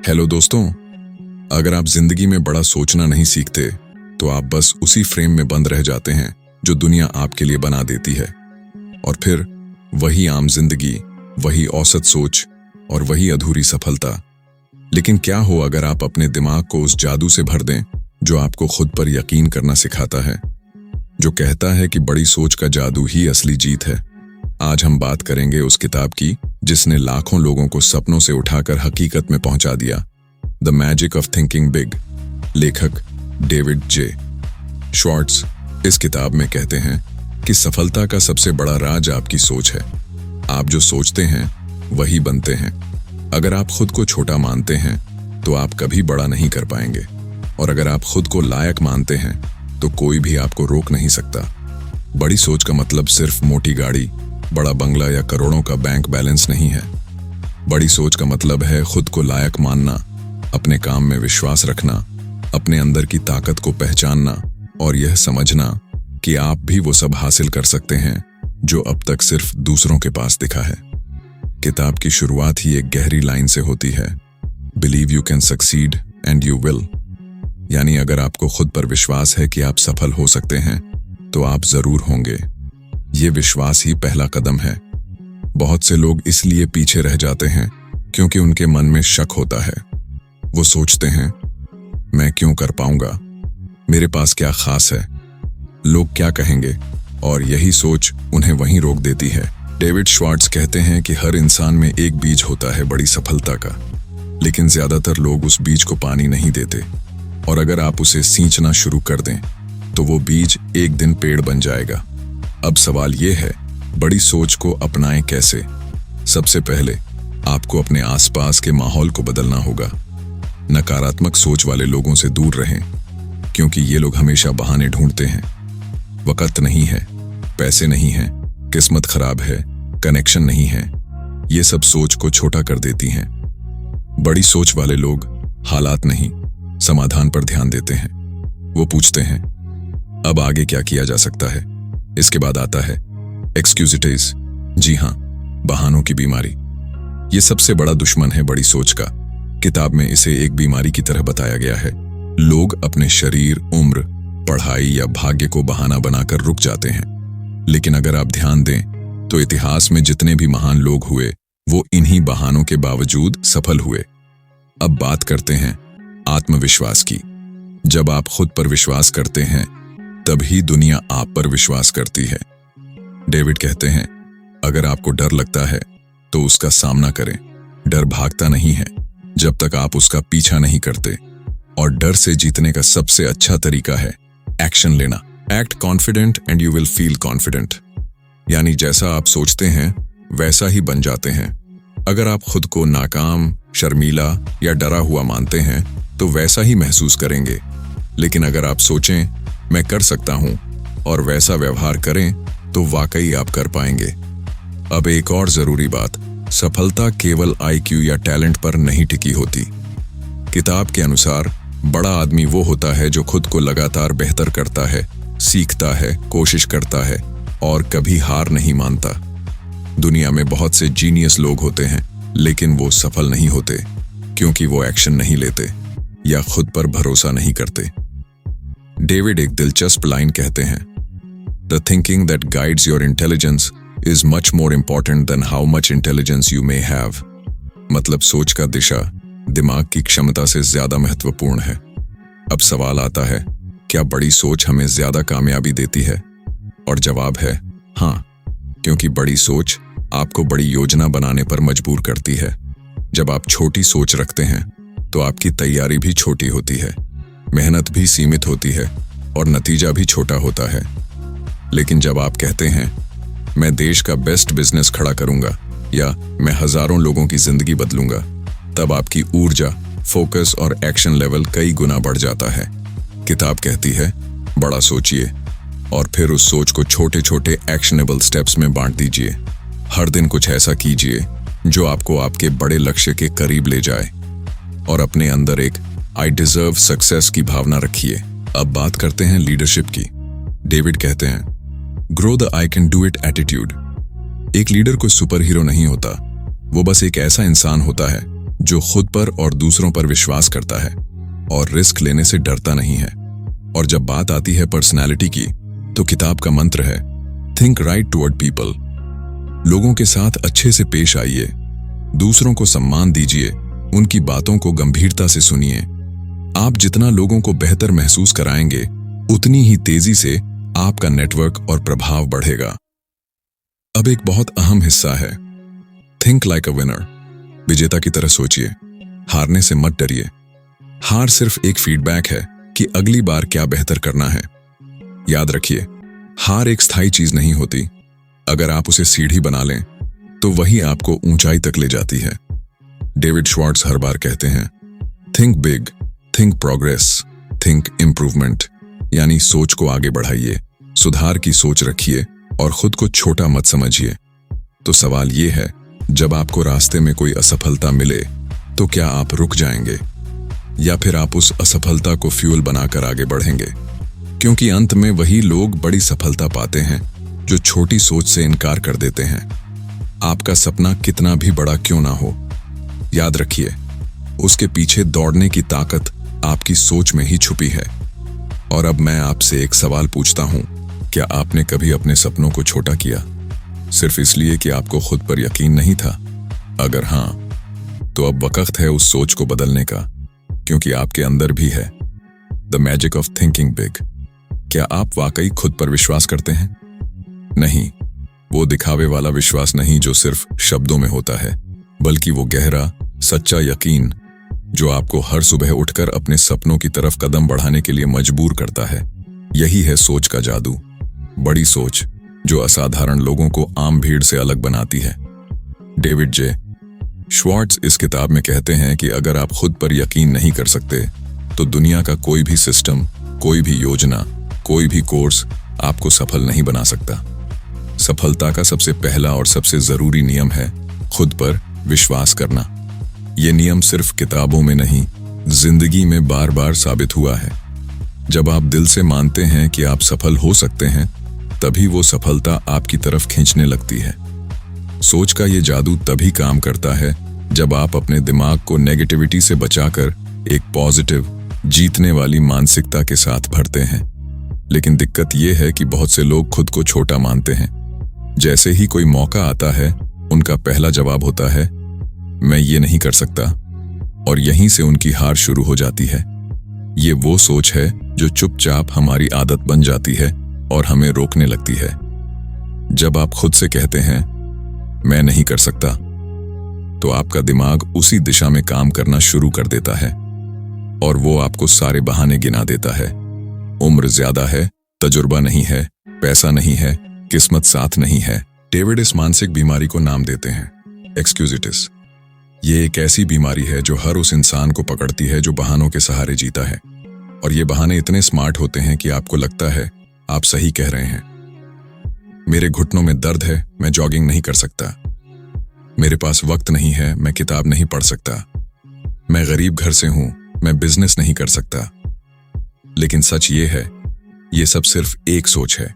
Hello दोस्तों। अगर आप जिंदगी में बड़ा सोचना नहीं सीखते तो आप बस उसी फ्रेम में बंद रह जाते हैं जो दुनिया आपके लिए बना देती है। और फिर वही आम जिंदगी, वही औसत सोच और वही अधूरी सफलता। लेकिन क्या हो अगर आप अपने दिमाग को उस जादू से भर दें जो आपको खुद पर यकीन करना सिखाता है, जो कहता है कि बड़ी सोच का जादू ही असली जीत है। आज हम बात करेंगे उस किताब की जिसने लाखों लोगों को सपनों से उठाकर हकीकत में पहुंचा दिया, the magic of thinking big. लेखक डेविड जे श्वार्ट्ज इस किताब में कहते हैं कि सफलता का सबसे बड़ा राज आपकी सोच है। आप जो सोचते हैं वही बनते हैं। अगर आप खुद को छोटा मानते हैं तो आप कभी बड़ा नहीं कर पाएंगे, और अगर आप खुद को लायक मानते हैं तो कोई भी आपको रोक नहीं सकता। बड़ी सोच का मतलब सिर्फ मोटी गाड़ी, बड़ा बंगला या करोड़ों का बैंक बैलेंस नहीं है। बड़ी सोच का मतलब है खुद को लायक मानना, अपने काम में विश्वास रखना, अपने अंदर की ताकत को पहचानना और यह समझना कि आप भी वो सब हासिल कर सकते हैं जो अब तक सिर्फ दूसरों के पास दिखा है। किताब की शुरुआत ही एक गहरी लाइन से होती है, believe you can succeed and you will. यानी अगर आपको खुद पर विश्वास है कि आप सफल हो सकते हैं तो आप जरूर होंगे। ये विश्वास ही पहला कदम है। बहुत से लोग इसलिए पीछे रह जाते हैं क्योंकि उनके मन में शक होता है। वो सोचते हैं, मैं क्यों कर पाऊंगा, मेरे पास क्या खास है, लोग क्या कहेंगे, और यही सोच उन्हें वहीं रोक देती है। डेविड श्वार्ट्ज कहते हैं कि हर इंसान में एक बीज होता है बड़ी सफलता का, लेकिन ज्यादातर लोग उस बीज को पानी नहीं देते। और अगर आप उसे सींचना शुरू कर दें तो वो बीज एक दिन पेड़ बन जाएगा। अब सवाल ये है, बड़ी सोच को अपनाएं कैसे? सबसे पहले आपको अपने आसपास के माहौल को बदलना होगा। नकारात्मक सोच वाले लोगों से दूर रहें, क्योंकि ये लोग हमेशा बहाने ढूंढते हैं। वक्त नहीं है, पैसे नहीं है, किस्मत खराब है, कनेक्शन नहीं है, ये सब सोच को छोटा कर देती हैं। बड़ी सोच वाले लोग हालात नहीं, समाधान पर ध्यान देते हैं। वो पूछते हैं, अब आगे क्या किया जा सकता है? इसके बाद आता है एक्सक्यूजिटीज, जी हां, बहानों की बीमारी। ये सबसे बड़ा दुश्मन है बड़ी सोच का। किताब में इसे एक बीमारी की तरह बताया गया है। लोग अपने शरीर, उम्र, पढ़ाई या भाग्य को बहाना बनाकर रुक जाते हैं। लेकिन अगर आप ध्यान दें तो इतिहास में जितने भी महान लोग हुए वो इन्हीं बहानों के बावजूद सफल हुए। अब बात करते हैं आत्मविश्वास की। जब आप खुद पर विश्वास करते हैं तभी दुनिया आप पर विश्वास करती है। डेविड कहते हैं, अगर आपको डर लगता है तो उसका सामना करें। डर भागता नहीं है जब तक आप उसका पीछा नहीं करते। और डर से जीतने का सबसे अच्छा तरीका है एक्शन लेना। Act confident and you will feel confident. यानी जैसा आप सोचते हैं वैसा ही बन जाते हैं। अगर आप खुद को नाकाम, शर्मीला या डरा हुआ मानते हैं तो वैसा ही महसूस करेंगे। लेकिन अगर आप सोचें, मैं कर सकता हूं, और वैसा व्यवहार करें तो वाकई आप कर पाएंगे। अब एक और जरूरी बात, सफलता केवल आईक्यू या टैलेंट पर नहीं टिकी होती। किताब के अनुसार बड़ा आदमी वो होता है जो खुद को लगातार बेहतर करता है, सीखता है, कोशिश करता है और कभी हार नहीं मानता। दुनिया में बहुत से जीनियस लोग होते हैं लेकिन वो सफल नहीं होते क्योंकि वो एक्शन नहीं लेते या खुद पर भरोसा नहीं करते। डेविड एक दिलचस्प लाइन कहते हैं, the thinking that guides your intelligence is much more important than how much intelligence you may have. मतलब सोच का दिशा दिमाग की क्षमता से ज्यादा महत्वपूर्ण है। अब सवाल आता है, क्या बड़ी सोच हमें ज्यादा कामयाबी देती है? और जवाब है हाँ, क्योंकि बड़ी सोच आपको बड़ी योजना बनाने पर मजबूर करती है। जब आप छोटी सोच रखते हैं तो आपकी तैयारी भी छोटी होती है, मेहनत भी सीमित होती है और नतीजा भी छोटा होता है। लेकिन जब आप कहते हैं, मैं देश का बेस्ट बिजनेस खड़ा करूंगा या मैं हजारों लोगों की जिंदगी बदलूंगा, तब आपकी ऊर्जा, फोकस और एक्शन लेवल कई गुना बढ़ जाता है। किताब कहती है, बड़ा सोचिए और फिर उस सोच को छोटे छोटे एक्शनेबल स्टेप्स में बांट दीजिए। हर दिन कुछ ऐसा कीजिए जो आपको आपके बड़े लक्ष्य के करीब ले जाए, और अपने अंदर एक आई डिजर्व सक्सेस की भावना रखिए। अब बात करते हैं लीडरशिप की। डेविड कहते हैं, grow the I can do it attitude. एक लीडर कोई सुपर हीरो नहीं होता, वो बस एक ऐसा इंसान होता है जो खुद पर और दूसरों पर विश्वास करता है और रिस्क लेने से डरता नहीं है। और जब बात आती है पर्सनैलिटी की, तो किताब का मंत्र है थिंक राइट टुवर्ड पीपल। लोगों के साथ अच्छे से पेश आइए, दूसरों को सम्मान दीजिए, उनकी बातों को गंभीरता से सुनिए। आप जितना लोगों को बेहतर महसूस कराएंगे, उतनी ही तेजी से आपका नेटवर्क और प्रभाव बढ़ेगा। अब एक बहुत अहम हिस्सा है, थिंक लाइक अ विनर। विजेता की तरह सोचिए, हारने से मत डरिए। हार सिर्फ एक फीडबैक है कि अगली बार क्या बेहतर करना है। याद रखिए, हार एक स्थायी चीज नहीं होती। अगर आप उसे सीढ़ी बना लें, तो वही आपको ऊंचाई तक ले जाती है। डेविड श्वार्ट्ज हर बार कहते हैं, think big, think progress, think improvement. यानी सोच को आगे बढ़ाइए, सुधार की सोच रखिए और खुद को छोटा मत समझिए। तो सवाल ये है, जब आपको रास्ते में कोई असफलता मिले, तो क्या आप रुक जाएंगे या फिर आप उस असफलता को फ्यूल बनाकर आगे बढ़ेंगे? क्योंकि अंत में वही लोग बड़ी सफलता पाते हैं जो छोटी सोच से इनकार कर देते हैं। आपका सपना कितना भी बड़ा क्यों ना हो, याद रखिए, उसके पीछे दौड़ने की ताकत आपकी सोच में ही छुपी है। और अब मैं आपसे एक सवाल पूछता हूं, क्या आपने कभी अपने सपनों को छोटा किया सिर्फ इसलिए कि आपको खुद पर यकीन नहीं था? अगर हां, तो अब वक्त है उस सोच को बदलने का, क्योंकि आपके अंदर भी है the magic of thinking big. क्या आप वाकई खुद पर विश्वास करते हैं? नहीं, वो दिखावे वाला विश्वास नहीं जो सिर्फ शब्दों में होता है, बल्कि वो गहरा, सच्चा यकीन जो आपको हर सुबह उठकर अपने सपनों की तरफ कदम बढ़ाने के लिए मजबूर करता है। यही है सोच का जादू, बड़ी सोच जो असाधारण लोगों को आम भीड़ से अलग बनाती है। डेविड जे श्वार्ट्ज इस किताब में कहते हैं कि अगर आप खुद पर यकीन नहीं कर सकते, तो दुनिया का कोई भी सिस्टम, कोई भी योजना, कोई भी कोर्स आपको सफल नहीं बना सकता। सफलता का सबसे पहला और सबसे जरूरी नियम है खुद पर विश्वास करना। ये नियम सिर्फ किताबों में नहीं, जिंदगी में बार बार साबित हुआ है। जब आप दिल से मानते हैं कि आप सफल हो सकते हैं, तभी वो सफलता आपकी तरफ खींचने लगती है। सोच का ये जादू तभी काम करता है जब आप अपने दिमाग को नेगेटिविटी से बचाकर एक पॉजिटिव, जीतने वाली मानसिकता के साथ भरते हैं। लेकिन दिक्कत ये है कि बहुत से लोग खुद को छोटा मानते हैं। जैसे ही कोई मौका आता है, उनका पहला जवाब होता है, मैं ये नहीं कर सकता, और यहीं से उनकी हार शुरू हो जाती है। ये वो सोच है जो चुपचाप हमारी आदत बन जाती है और हमें रोकने लगती है। जब आप खुद से कहते हैं मैं नहीं कर सकता, तो आपका दिमाग उसी दिशा में काम करना शुरू कर देता है और वो आपको सारे बहाने गिना देता है। उम्र ज्यादा है, तजुर्बा नहीं है, पैसा नहीं है, किस्मत साथ नहीं है। डेविड इस मानसिक बीमारी को नाम देते हैं एक्सक्यूजिटिस। ये एक ऐसी बीमारी है जो हर उस इंसान को पकड़ती है जो बहानों के सहारे जीता है। और ये बहाने इतने स्मार्ट होते हैं कि आपको लगता है आप सही कह रहे हैं। मेरे घुटनों में दर्द है, मैं जॉगिंग नहीं कर सकता। मेरे पास वक्त नहीं है, मैं किताब नहीं पढ़ सकता। मैं गरीब घर से हूं, मैं बिजनेस नहीं कर सकता। लेकिन सच ये है, ये सब सिर्फ एक सोच है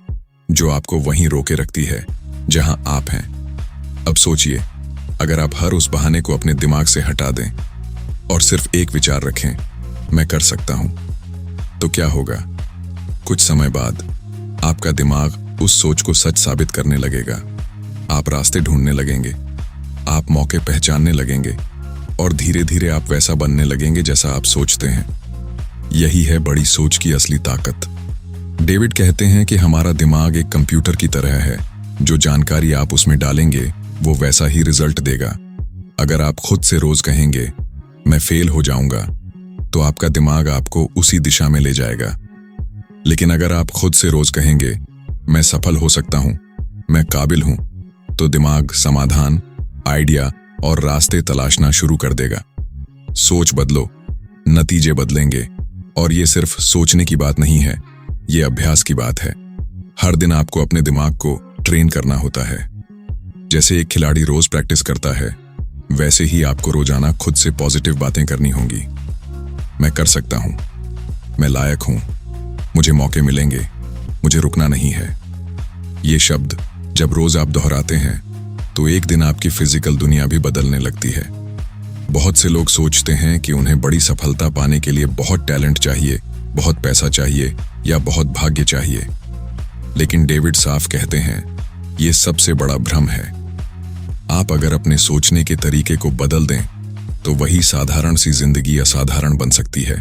जो आपको वहीं रोके रखती है जहां आप हैं। अब सोचिए, अगर आप हर उस बहाने को अपने दिमाग से हटा दें और सिर्फ एक विचार रखें, मैं कर सकता हूं, तो क्या होगा? कुछ समय बाद आपका दिमाग उस सोच को सच साबित करने लगेगा। आप रास्ते ढूंढने लगेंगे, आप मौके पहचानने लगेंगे और धीरे धीरे आप वैसा बनने लगेंगे जैसा आप सोचते हैं। यही है बड़ी सोच की असली ताकत। डेविड कहते हैं कि हमारा दिमाग एक कंप्यूटर की तरह है, जो जानकारी आप उसमें डालेंगे वो वैसा ही रिजल्ट देगा। अगर आप खुद से रोज कहेंगे मैं फेल हो जाऊंगा, तो आपका दिमाग आपको उसी दिशा में ले जाएगा। लेकिन अगर आप खुद से रोज कहेंगे मैं सफल हो सकता हूं, मैं काबिल हूं, तो दिमाग समाधान, आइडिया और रास्ते तलाशना शुरू कर देगा। सोच बदलो, नतीजे बदलेंगे। और ये सिर्फ सोचने की बात नहीं है, ये अभ्यास की बात है। हर दिन आपको अपने दिमाग को ट्रेन करना होता है। जैसे एक खिलाड़ी रोज प्रैक्टिस करता है, वैसे ही आपको रोजाना खुद से पॉजिटिव बातें करनी होंगी। मैं कर सकता हूं, मैं लायक हूं, मुझे मौके मिलेंगे, मुझे रुकना नहीं है। ये शब्द जब रोज आप दोहराते हैं, तो एक दिन आपकी फिजिकल दुनिया भी बदलने लगती है। बहुत से लोग सोचते हैं कि उन्हें बड़ी सफलता पाने के लिए बहुत टैलेंट चाहिए, बहुत पैसा चाहिए या बहुत भाग्य चाहिए। लेकिन डेविड साफ कहते हैं, ये सबसे बड़ा भ्रम है। आप अगर अपने सोचने के तरीके को बदल दें तो वही साधारण सी जिंदगी असाधारण बन सकती है।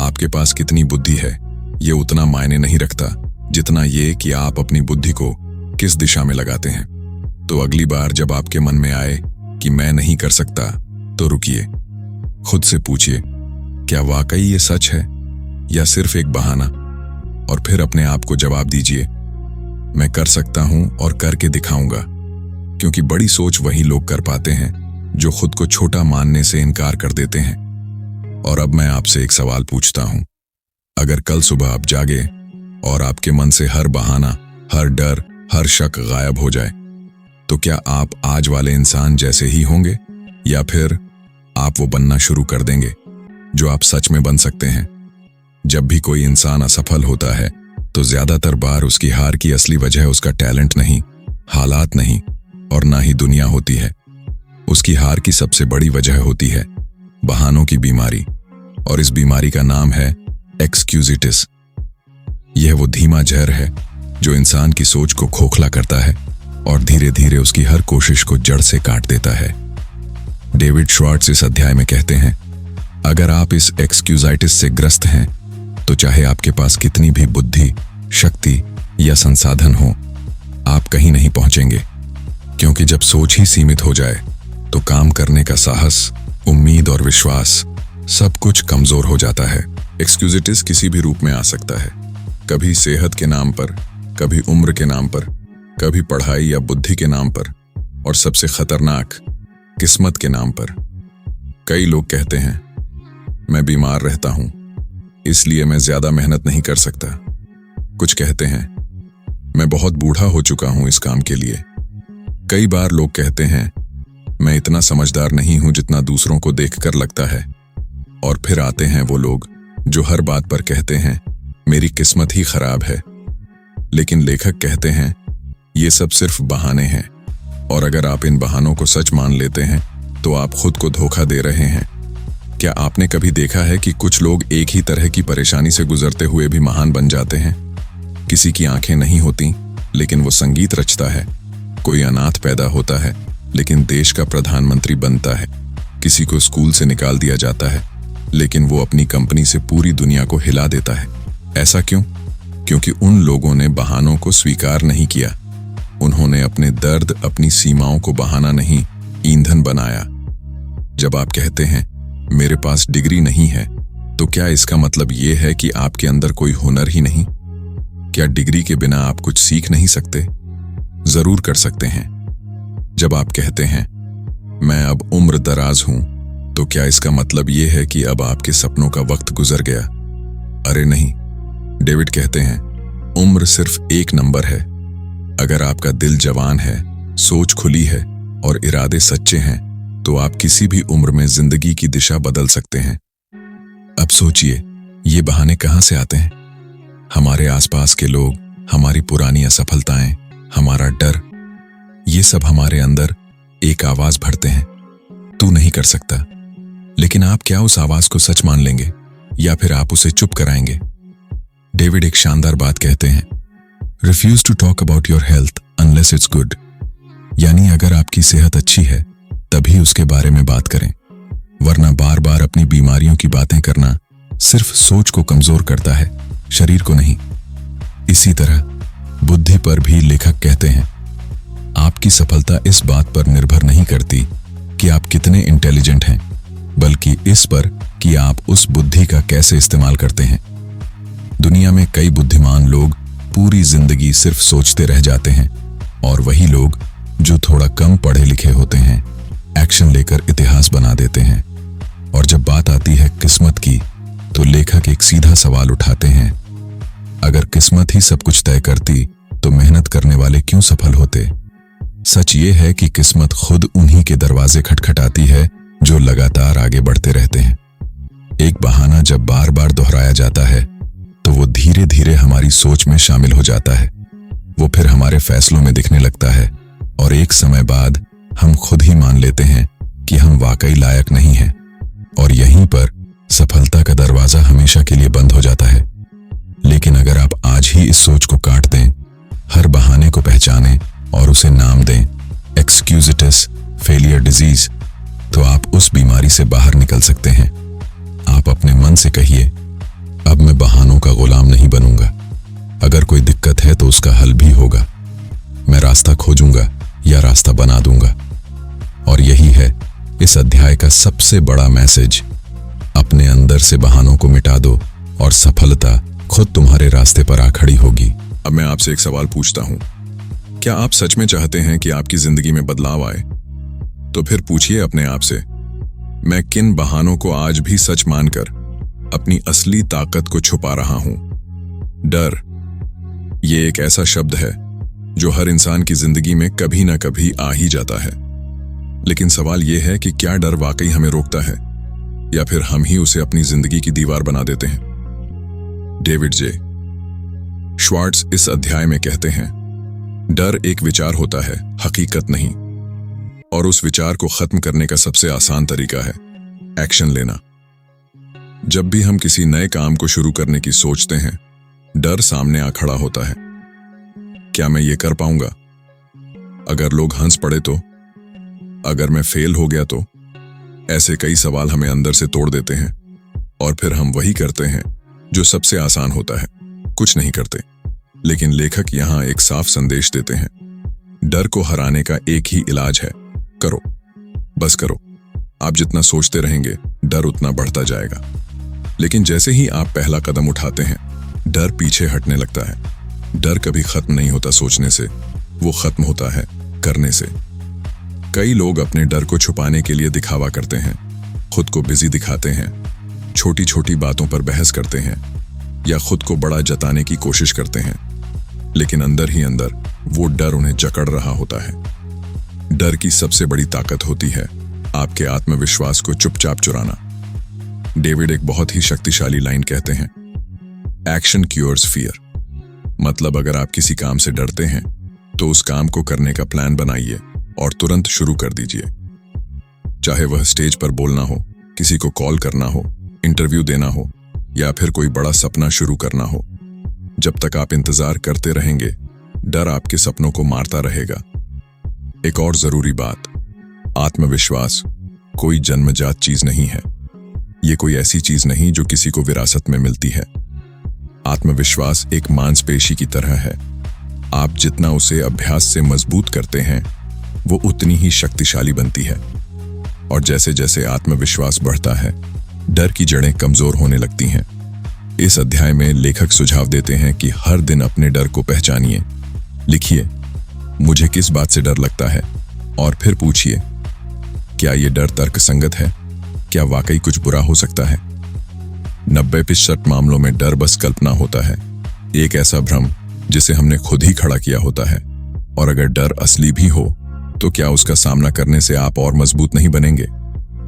आपके पास कितनी बुद्धि है ये उतना मायने नहीं रखता जितना ये कि आप अपनी बुद्धि को किस दिशा में लगाते हैं। तो अगली बार जब आपके मन में आए कि मैं नहीं कर सकता, तो रुकिए, खुद से पूछिए, क्या वाकई ये सच है या सिर्फ एक बहाना? और फिर अपने आप को जवाब दीजिए, मैं कर सकता हूं और करके दिखाऊंगा। क्योंकि बड़ी सोच वही लोग कर पाते हैं जो खुद को छोटा मानने से इनकार कर देते हैं। और अब मैं आपसे एक सवाल पूछता हूं, अगर कल सुबह आप जागे और आपके मन से हर बहाना, हर डर, हर शक गायब हो जाए, तो क्या आप आज वाले इंसान जैसे ही होंगे या फिर आप वो बनना शुरू कर देंगे जो आप सच में बन सकते हैं? जब भी कोई इंसान असफल होता है तो ज्यादातर बार उसकी हार की असली वजह उसका टैलेंट नहीं, हालात नहीं और ना ही दुनिया होती है। उसकी हार की सबसे बड़ी वजह होती है बहानों की बीमारी, और इस बीमारी का नाम है एक्सक्यूजिटिस। यह वो धीमा जहर है जो इंसान की सोच को खोखला करता है और धीरे धीरे उसकी हर कोशिश को जड़ से काट देता है। डेविड श्वार्ट्ज इस अध्याय में कहते हैं, अगर आप इस एक्सक्यूजाइटिस से ग्रस्त हैं तो चाहे आपके पास कितनी भी बुद्धि, शक्ति या संसाधन हो, आप कहीं नहीं पहुंचेंगे। क्योंकि जब सोच ही सीमित हो जाए तो काम करने का साहस, उम्मीद और विश्वास सब कुछ कमजोर हो जाता है। एक्सक्यूजिटिस किसी भी रूप में आ सकता है, कभी सेहत के नाम पर, कभी उम्र के नाम पर, कभी पढ़ाई या बुद्धि के नाम पर, और सबसे खतरनाक किस्मत के नाम पर। कई लोग कहते हैं, मैं बीमार रहता हूं इसलिए मैं ज्यादा मेहनत नहीं कर सकता। कुछ कहते हैं, मैं बहुत बूढ़ा हो चुका हूं इस काम के लिए। कई बार लोग कहते हैं, मैं इतना समझदार नहीं हूं जितना दूसरों को देखकर लगता है। और फिर आते हैं वो लोग जो हर बात पर कहते हैं, मेरी किस्मत ही खराब है। लेकिन लेखक कहते हैं, ये सब सिर्फ बहाने हैं, और अगर आप इन बहानों को सच मान लेते हैं तो आप खुद को धोखा दे रहे हैं। क्या आपने कभी देखा है कि कुछ लोग एक ही तरह की परेशानी से गुजरते हुए भी महान बन जाते हैं? किसी की आंखें नहीं होती लेकिन वो संगीत रचता है, कोई अनाथ पैदा होता है लेकिन देश का प्रधानमंत्री बनता है, किसी को स्कूल से निकाल दिया जाता है लेकिन वो अपनी कंपनी से पूरी दुनिया को हिला देता है। ऐसा क्यों? क्योंकि उन लोगों ने बहानों को स्वीकार नहीं किया। उन्होंने अपने दर्द, अपनी सीमाओं को बहाना नहीं, ईंधन बनाया। जब आप कहते हैं, मेरे पास डिग्री नहीं है, तो क्या इसका मतलब ये है कि आपके अंदर कोई हुनर ही नहीं? क्या डिग्री के बिना आप कुछ सीख नहीं सकते? जरूर कर सकते हैं। जब आप कहते हैं, मैं अब उम्र दराज हूं, तो क्या इसका मतलब ये है कि अब आपके सपनों का वक्त गुजर गया? अरे नहीं, डेविड कहते हैं, उम्र सिर्फ एक नंबर है। अगर आपका दिल जवान है, सोच खुली है और इरादे सच्चे हैं, तो आप किसी भी उम्र में जिंदगी की दिशा बदल सकते हैं। अब सोचिए, ये बहाने कहां से आते हैं? हमारे आसपास के लोग, हमारी पुरानी असफलताएं, हमारा डर, ये सब हमारे अंदर एक आवाज भरते हैं, तू नहीं कर सकता। लेकिन आप क्या उस आवाज को सच मान लेंगे या फिर आप उसे चुप कराएंगे? डेविड एक शानदार बात कहते हैं, refuse to talk about your health unless it's good. यानी अगर आपकी सेहत अच्छी है तभी उसके बारे में बात करें, वरना बार बार अपनी बीमारियों की बातें करना सिर्फ सोच को कमजोर करता है, शरीर को नहीं। इसी तरह बुद्धि पर भी लेखक कहते हैं, आपकी सफलता इस बात पर निर्भर नहीं करती कि आप कितने इंटेलिजेंट हैं, बल्कि इस पर कि आप उस बुद्धि का कैसे इस्तेमाल करते हैं। दुनिया में कई बुद्धिमान लोग पूरी जिंदगी सिर्फ सोचते रह जाते हैं, और वही लोग जो थोड़ा कम पढ़े लिखे होते हैं एक्शन लेकर इतिहास बना देते हैं। और जब बात आती है किस्मत की, तो लेखक एक सीधा सवाल उठाते हैं, अगर किस्मत ही सब कुछ तय करती तो मेहनत करने वाले क्यों सफल होते? सच ये है कि किस्मत खुद उन्हीं के दरवाजे खटखटाती है जो लगातार आगे बढ़ते रहते हैं। एक बहाना जब बार बार दोहराया जाता है तो वो धीरे धीरे हमारी सोच में शामिल हो जाता है, वो फिर हमारे फैसलों में दिखने लगता है, और एक समय बाद हम खुद ही मान लेते हैं कि हम वाकई लायक नहीं हैं, और यहीं पर सफलता का दरवाजा हमेशा के लिए बंद हो जाता है। लेकिन अगर आप आज ही इस सोच को काट दें, हर बहाने को पहचानें और उसे नाम दें एक्सक्यूजिटस फेलियर डिजीज, तो आप उस बीमारी से बाहर निकल सकते हैं। आप अपने मन से कहिए, अब मैं बहानों का गुलाम नहीं बनूंगा। अगर कोई दिक्कत है तो उसका हल भी होगा। मैं रास्ता खोजूंगा या रास्ता बना दूंगा। और यही है इस अध्याय का सबसे बड़ा मैसेज। अपने अंदर से बहानों को मिटा दो और सफलता खुद तुम्हारे रास्ते पर आ खड़ी होगी। अब मैं आपसे एक सवाल पूछता हूं, क्या आप सच में चाहते हैं कि आपकी जिंदगी में बदलाव आए? तो फिर पूछिए अपने आप से, मैं किन बहानों को आज भी सच मानकर अपनी असली ताकत को छुपा रहा हूं? डर, ये एक ऐसा शब्द है जो हर इंसान की जिंदगी में कभी ना कभी आ ही जाता है। लेकिन सवाल यह है कि क्या डर वाकई हमें रोकता है, या फिर हम ही उसे अपनी जिंदगी की दीवार बना देते हैं? डेविड जे श्वार्ट्ज इस अध्याय में कहते हैं, डर एक विचार होता है, हकीकत नहीं। और उस विचार को खत्म करने का सबसे आसान तरीका है एक्शन लेना। जब भी हम किसी नए काम को शुरू करने की सोचते हैं, डर सामने आ खड़ा होता है। क्या मैं ये कर पाऊंगा? अगर लोग हंस पड़े तो? अगर मैं फेल हो गया तो? ऐसे कई सवाल हमें अंदर से तोड़ देते हैं, और फिर हम वही करते हैं जो सबसे आसान होता है, कुछ नहीं करते। लेकिन लेखक यहां एक साफ संदेश देते हैं, डर को हराने का एक ही इलाज है, करो, बस करो। आप जितना सोचते रहेंगे, डर उतना बढ़ता जाएगा। लेकिन जैसे ही आप पहला कदम उठाते हैं, डर पीछे हटने लगता है। डर कभी खत्म नहीं होता सोचने से, वो खत्म होता है करने से। कई लोग अपने डर को छुपाने के लिए दिखावा करते हैं, खुद को बिजी दिखाते हैं, छोटी छोटी बातों पर बहस करते हैं, या खुद को बड़ा जताने की कोशिश करते हैं। लेकिन अंदर ही अंदर वो डर उन्हें जकड़ रहा होता है। डर की सबसे बड़ी ताकत होती है आपके आत्मविश्वास को चुपचाप चुराना। डेविड एक बहुत ही शक्तिशाली लाइन कहते हैं, एक्शन क्योर्स फियर। मतलब अगर आप किसी काम से डरते हैं तो उस काम को करने का प्लान बनाइए और तुरंत शुरू कर दीजिए। चाहे वह स्टेज पर बोलना हो, किसी को कॉल करना हो, इंटरव्यू देना हो, या फिर कोई बड़ा सपना शुरू करना हो। जब तक आप इंतजार करते रहेंगे, डर आपके सपनों को मारता रहेगा। एक और जरूरी बात, आत्मविश्वास कोई जन्मजात चीज नहीं है। ये कोई ऐसी चीज नहीं जो किसी को विरासत में मिलती है। आत्मविश्वास एक मांसपेशी की तरह है। आप जितना उसे अभ्यास से मजबूत करते हैं, वो उतनी ही शक्तिशाली बनती है। और जैसे जैसे आत्मविश्वास बढ़ता है, डर की जड़ें कमजोर होने लगती हैं। इस अध्याय में लेखक सुझाव देते हैं कि हर दिन अपने डर को पहचानिए। लिखिए, मुझे किस बात से डर लगता है, और फिर पूछिए, क्या यह डर तर्कसंगत है? क्या वाकई कुछ बुरा हो सकता है? 90% मामलों में डर बस कल्पना होता है, एक ऐसा भ्रम जिसे हमने खुद ही खड़ा किया होता है। और अगर डर असली भी हो, तो क्या उसका सामना करने से आप और मजबूत नहीं बनेंगे?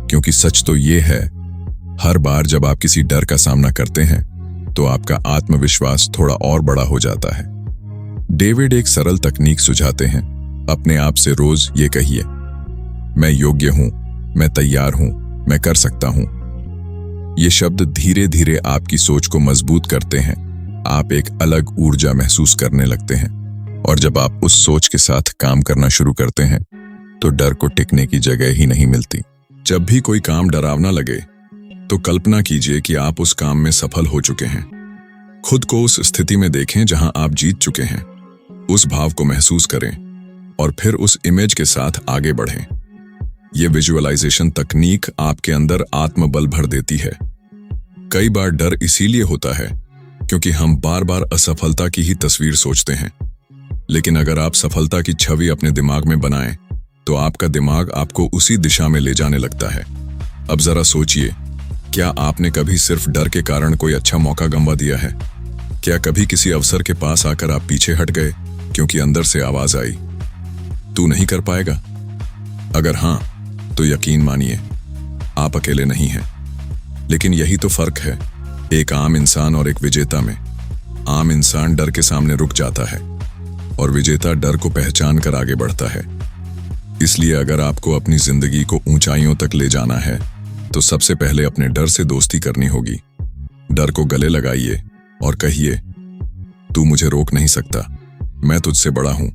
क्योंकि सच तो ये है, हर बार जब आप किसी डर का सामना करते हैं, तो आपका आत्मविश्वास थोड़ा और बड़ा हो जाता है। डेविड एक सरल तकनीक सुझाते हैं, अपने आप से रोज ये कहिए, मैं योग्य हूं, मैं तैयार हूं, मैं कर सकता हूं। ये शब्द धीरे धीरे आपकी सोच को मजबूत करते हैं। आप एक अलग ऊर्जा महसूस करने लगते हैं, और जब आप उस सोच के साथ काम करना शुरू करते हैं, तो डर को टिकने की जगह ही नहीं मिलती। जब भी कोई काम डरावना लगे, तो कल्पना कीजिए कि आप उस काम में सफल हो चुके हैं। खुद को उस स्थिति में देखें जहां आप जीत चुके हैं। उस भाव को महसूस करें और फिर उस इमेज के साथ आगे बढ़ें। यह विजुअलाइजेशन तकनीक आपके अंदर आत्मबल भर देती है। कई बार डर इसीलिए होता है क्योंकि हम बार बार असफलता की ही तस्वीर सोचते हैं। लेकिन अगर आप सफलता की छवि अपने दिमाग में बनाएं, तो आपका दिमाग आपको उसी दिशा में ले जाने लगता है। अब जरा सोचिए, क्या आपने कभी सिर्फ डर के कारण कोई अच्छा मौका गंवा दिया है? क्या कभी किसी अवसर के पास आकर आप पीछे हट गए क्योंकि अंदर से आवाज आई, तू नहीं कर पाएगा? अगर हां, तो यकीन मानिए, आप अकेले नहीं हैं। लेकिन यही तो फर्क है एक आम इंसान और एक विजेता में। आम इंसान डर के सामने रुक जाता है, और विजेता डर को पहचान कर आगे बढ़ता है। इसलिए अगर आपको अपनी जिंदगी को ऊंचाइयों तक ले जाना है तो सबसे पहले अपने डर से दोस्ती करनी होगी। डर को गले लगाइए और कहिए, तू मुझे रोक नहीं सकता, मैं तुझसे बड़ा हूं।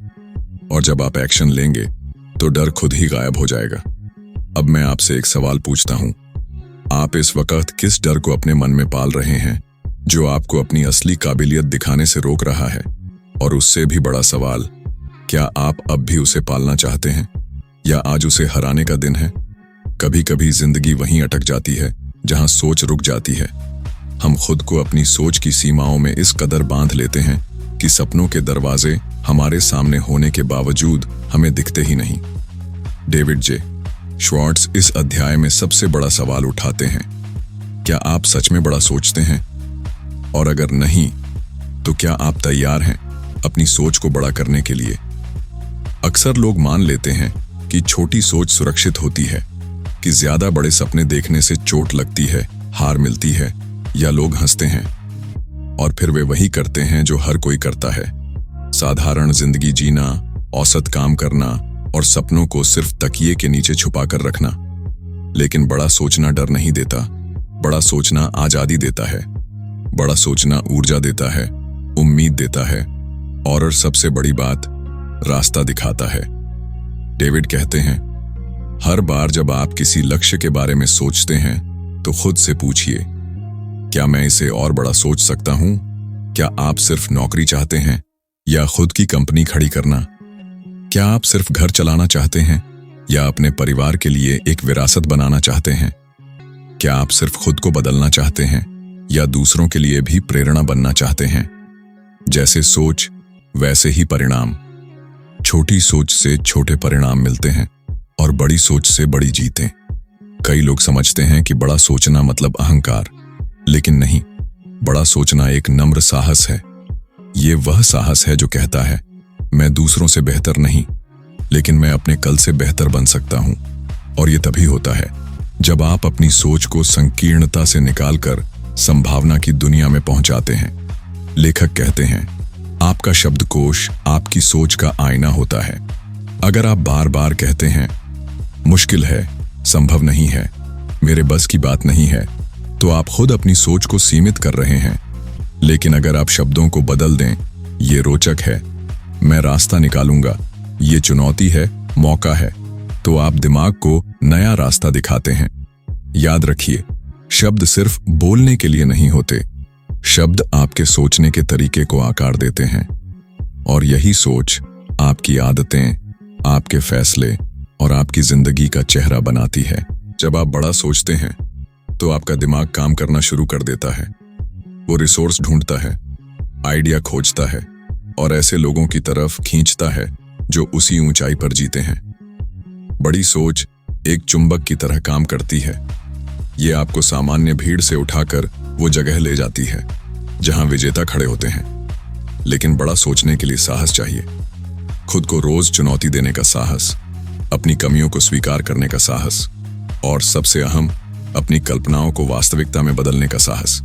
और जब आप एक्शन लेंगे तो डर खुद ही गायब हो जाएगा। अब मैं आपसे एक सवाल पूछता हूं, आप इस वक्त किस डर को अपने मन में पाल रहे हैं जो आपको अपनी असली काबिलियत दिखाने से रोक रहा है? और उससे भी बड़ा सवाल, क्या आप अब भी उसे पालना चाहते हैं या आज उसे हराने का दिन है? कभी कभी जिंदगी वहीं अटक जाती है जहां सोच रुक जाती है। हम खुद को अपनी सोच की सीमाओं में इस कदर बांध लेते हैं कि सपनों के दरवाजे हमारे सामने होने के बावजूद हमें दिखते ही नहीं। डेविड जे श्वार्ट्ज इस अध्याय में सबसे बड़ा सवाल उठाते हैं, क्या आप सच में बड़ा सोचते हैं? और अगर नहीं, तो क्या आप तैयार हैं अपनी सोच को बड़ा करने के लिए? अक्सर लोग मान लेते हैं कि छोटी सोच सुरक्षित होती है, कि ज्यादा बड़े सपने देखने से चोट लगती है, हार मिलती है या लोग हंसते हैं। और फिर वे वही करते हैं जो हर कोई करता है, साधारण जिंदगी जीना, औसत काम करना और सपनों को सिर्फ तकिए के नीचे छुपा कर रखना। लेकिन बड़ा सोचना डर नहीं देता, बड़ा सोचना आजादी देता है, बड़ा सोचना ऊर्जा देता है, उम्मीद देता है और सबसे बड़ी बात, रास्ता दिखाता है। डेविड कहते हैं, हर बार जब आप किसी लक्ष्य के बारे में सोचते हैं तो खुद से पूछिए, क्या मैं इसे और बड़ा सोच सकता हूं? क्या आप सिर्फ नौकरी चाहते हैं या खुद की कंपनी खड़ी करना? क्या आप सिर्फ घर चलाना चाहते हैं या अपने परिवार के लिए एक विरासत बनाना चाहते हैं? क्या आप सिर्फ खुद को बदलना चाहते हैं या दूसरों के लिए भी प्रेरणा बनना चाहते हैं? जैसे सोच वैसे ही परिणाम। छोटी सोच से छोटे परिणाम मिलते हैं और बड़ी सोच से बड़ी जीतें। कई लोग समझते हैं कि बड़ा सोचना मतलब अहंकार, लेकिन नहीं, बड़ा सोचना एक नम्र साहस है। ये वह साहस है जो कहता है, मैं दूसरों से बेहतर नहीं, लेकिन मैं अपने कल से बेहतर बन सकता हूं। और ये तभी होता है जब आप अपनी सोच को संकीर्णता से निकालकर संभावना की दुनिया में पहुंचाते हैं। लेखक कहते हैं, आपका शब्दकोश आपकी सोच का आईना होता है। अगर आप बार बार कहते हैं, मुश्किल है, संभव नहीं है, मेरे बस की बात नहीं है, तो आप खुद अपनी सोच को सीमित कर रहे हैं। लेकिन अगर आप शब्दों को बदल दें, ये रोचक है, मैं रास्ता निकालूंगा, ये चुनौती है, मौका है, तो आप दिमाग को नया रास्ता दिखाते हैं। याद रखिए, शब्द सिर्फ बोलने के लिए नहीं होते, शब्द आपके सोचने के तरीके को आकार देते हैं। और यही सोच आपकी आदतें, आपके फैसले और आपकी जिंदगी का चेहरा बनाती है। जब आप बड़ा सोचते हैं तो आपका दिमाग काम करना शुरू कर देता है। वो रिसोर्स ढूंढता है, आइडिया खोजता है और ऐसे लोगों की तरफ खींचता है जो उसी ऊंचाई पर जीते हैं। बड़ी सोच एक चुंबक की तरह काम करती है। ये आपको सामान्य भीड़ से उठाकर वो जगह ले जाती है जहां विजेता खड़े होते हैं। लेकिन बड़ा सोचने के लिए साहस चाहिए। खुद को रोज चुनौती देने का साहस, अपनी कमियों को स्वीकार करने का साहस और सबसे अहम, अपनी कल्पनाओं को वास्तविकता में बदलने का साहस।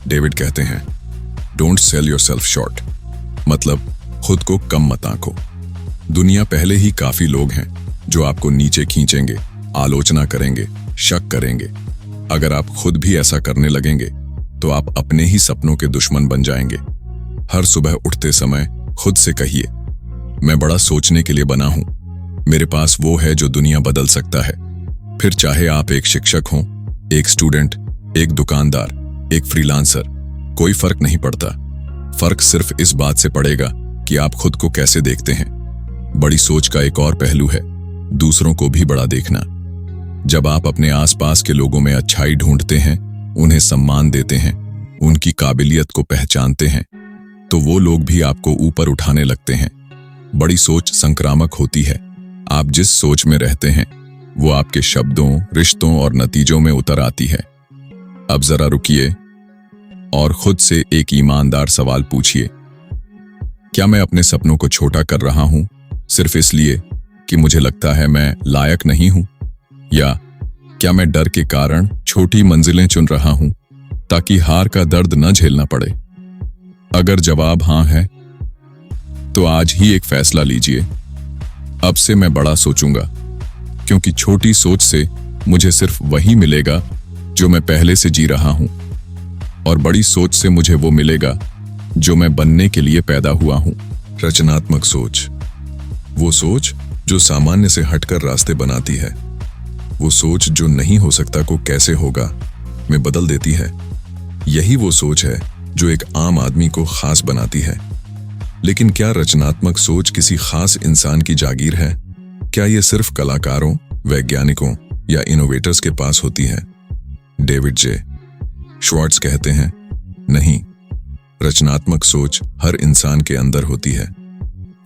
डेविड कहते हैं, डोंट सेल योरसेल्फ शॉर्ट, मतलब खुद को कम मत आंको। दुनिया पहले ही काफी लोग हैं जो आपको नीचे खींचेंगे, आलोचना करेंगे, शक करेंगे। अगर आप खुद भी ऐसा करने लगेंगे तो आप अपने ही सपनों के दुश्मन बन जाएंगे। हर सुबह उठते समय खुद से कहिए, मैं बड़ा सोचने के लिए बना हूं, मेरे पास वो है जो दुनिया बदल सकता है। फिर चाहे आप एक शिक्षक हों, एक स्टूडेंट, एक दुकानदार, एक फ्रीलांसर, कोई फर्क नहीं पड़ता। फर्क सिर्फ इस बात से पड़ेगा कि आप खुद को कैसे देखते हैं। बड़ी सोच का एक और पहलू है दूसरों को भी बड़ा देखना। जब आप अपने आसपास के लोगों में अच्छाई ढूंढते हैं, उन्हें सम्मान देते हैं, उनकी काबिलियत को पहचानते हैं, तो वो लोग भी आपको ऊपर उठाने लगते हैं। बड़ी सोच संक्रामक होती है। आप जिस सोच में रहते हैं वो आपके शब्दों, रिश्तों और नतीजों में उतर आती है। अब जरा रुकिए और खुद से एक ईमानदार सवाल पूछिए, क्या मैं अपने सपनों को छोटा कर रहा हूं सिर्फ इसलिए कि मुझे लगता है मैं लायक नहीं हूं? या क्या मैं डर के कारण छोटी मंजिलें चुन रहा हूं ताकि हार का दर्द न झेलना पड़े? अगर जवाब हां है तो आज ही एक फैसला लीजिए। अब से मैं बड़ा सोचूंगा, क्योंकि छोटी सोच से मुझे सिर्फ वही मिलेगा जो मैं पहले से जी रहा हूं, और बड़ी सोच से मुझे वो मिलेगा जो मैं बनने के लिए पैदा हुआ हूं। रचनात्मक सोच, वो सोच जो सामान्य से हटकर रास्ते बनाती है, वो सोच जो नहीं हो सकता को कैसे होगा में बदल देती है। यही वो सोच है जो एक आम आदमी को खास बनाती है। लेकिन क्या रचनात्मक सोच किसी खास इंसान की जागीर है? क्या ये सिर्फ कलाकारों, वैज्ञानिकों या इनोवेटर्स के पास होती है? डेविड जे श्वार्ट्ज कहते हैं, नहीं, रचनात्मक सोच हर इंसान के अंदर होती है।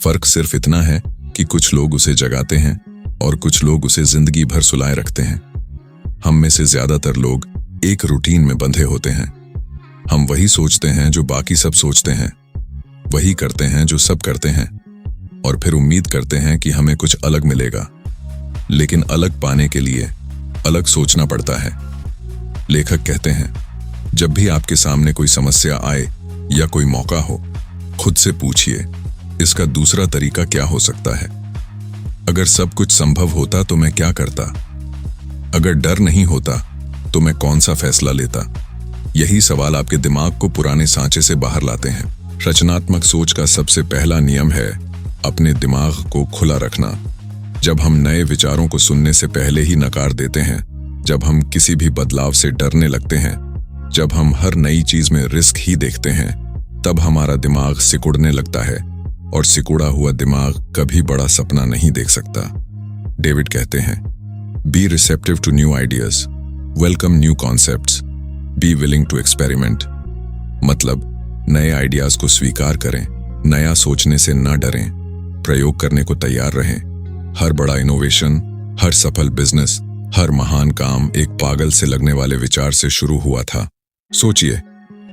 फर्क सिर्फ इतना है कि कुछ लोग उसे जगाते हैं और कुछ लोग उसे जिंदगी भर सुलाए रखते हैं। हम में से ज्यादातर लोग एक रूटीन में बंधे होते हैं। हम वही सोचते हैं जो बाकी सब सोचते हैं, वही करते हैं जो सब करते हैं, और फिर उम्मीद करते हैं कि हमें कुछ अलग मिलेगा। लेकिन अलग पाने के लिए अलग सोचना पड़ता है। लेखक कहते हैं, जब भी आपके सामने कोई समस्या आए या कोई मौका हो, खुद से पूछिए, इसका दूसरा तरीका क्या हो सकता है? अगर सब कुछ संभव होता तो मैं क्या करता? अगर डर नहीं होता तो मैं कौन सा फैसला लेता? यही सवाल आपके दिमाग को पुराने सांचे से बाहर लाते हैं। रचनात्मक सोच का सबसे पहला नियम है अपने दिमाग को खुला रखना। जब हम नए विचारों को सुनने से पहले ही नकार देते हैं, जब हम किसी भी बदलाव से डरने लगते हैं, जब हम हर नई चीज में रिस्क ही देखते हैं, तब हमारा दिमाग सिकुड़ने लगता है, और सिकुड़ा हुआ दिमाग कभी बड़ा सपना नहीं देख सकता। डेविड कहते हैं, be receptive to new ideas, welcome new concepts, be willing to experiment. मतलब नए आइडियाज को स्वीकार करें, नया सोचने से न डरें, प्रयोग करने को तैयार रहें। हर बड़ा इनोवेशन, हर सफल बिजनेस, हर महान काम एक पागल से लगने वाले विचार से शुरू हुआ था। सोचिए,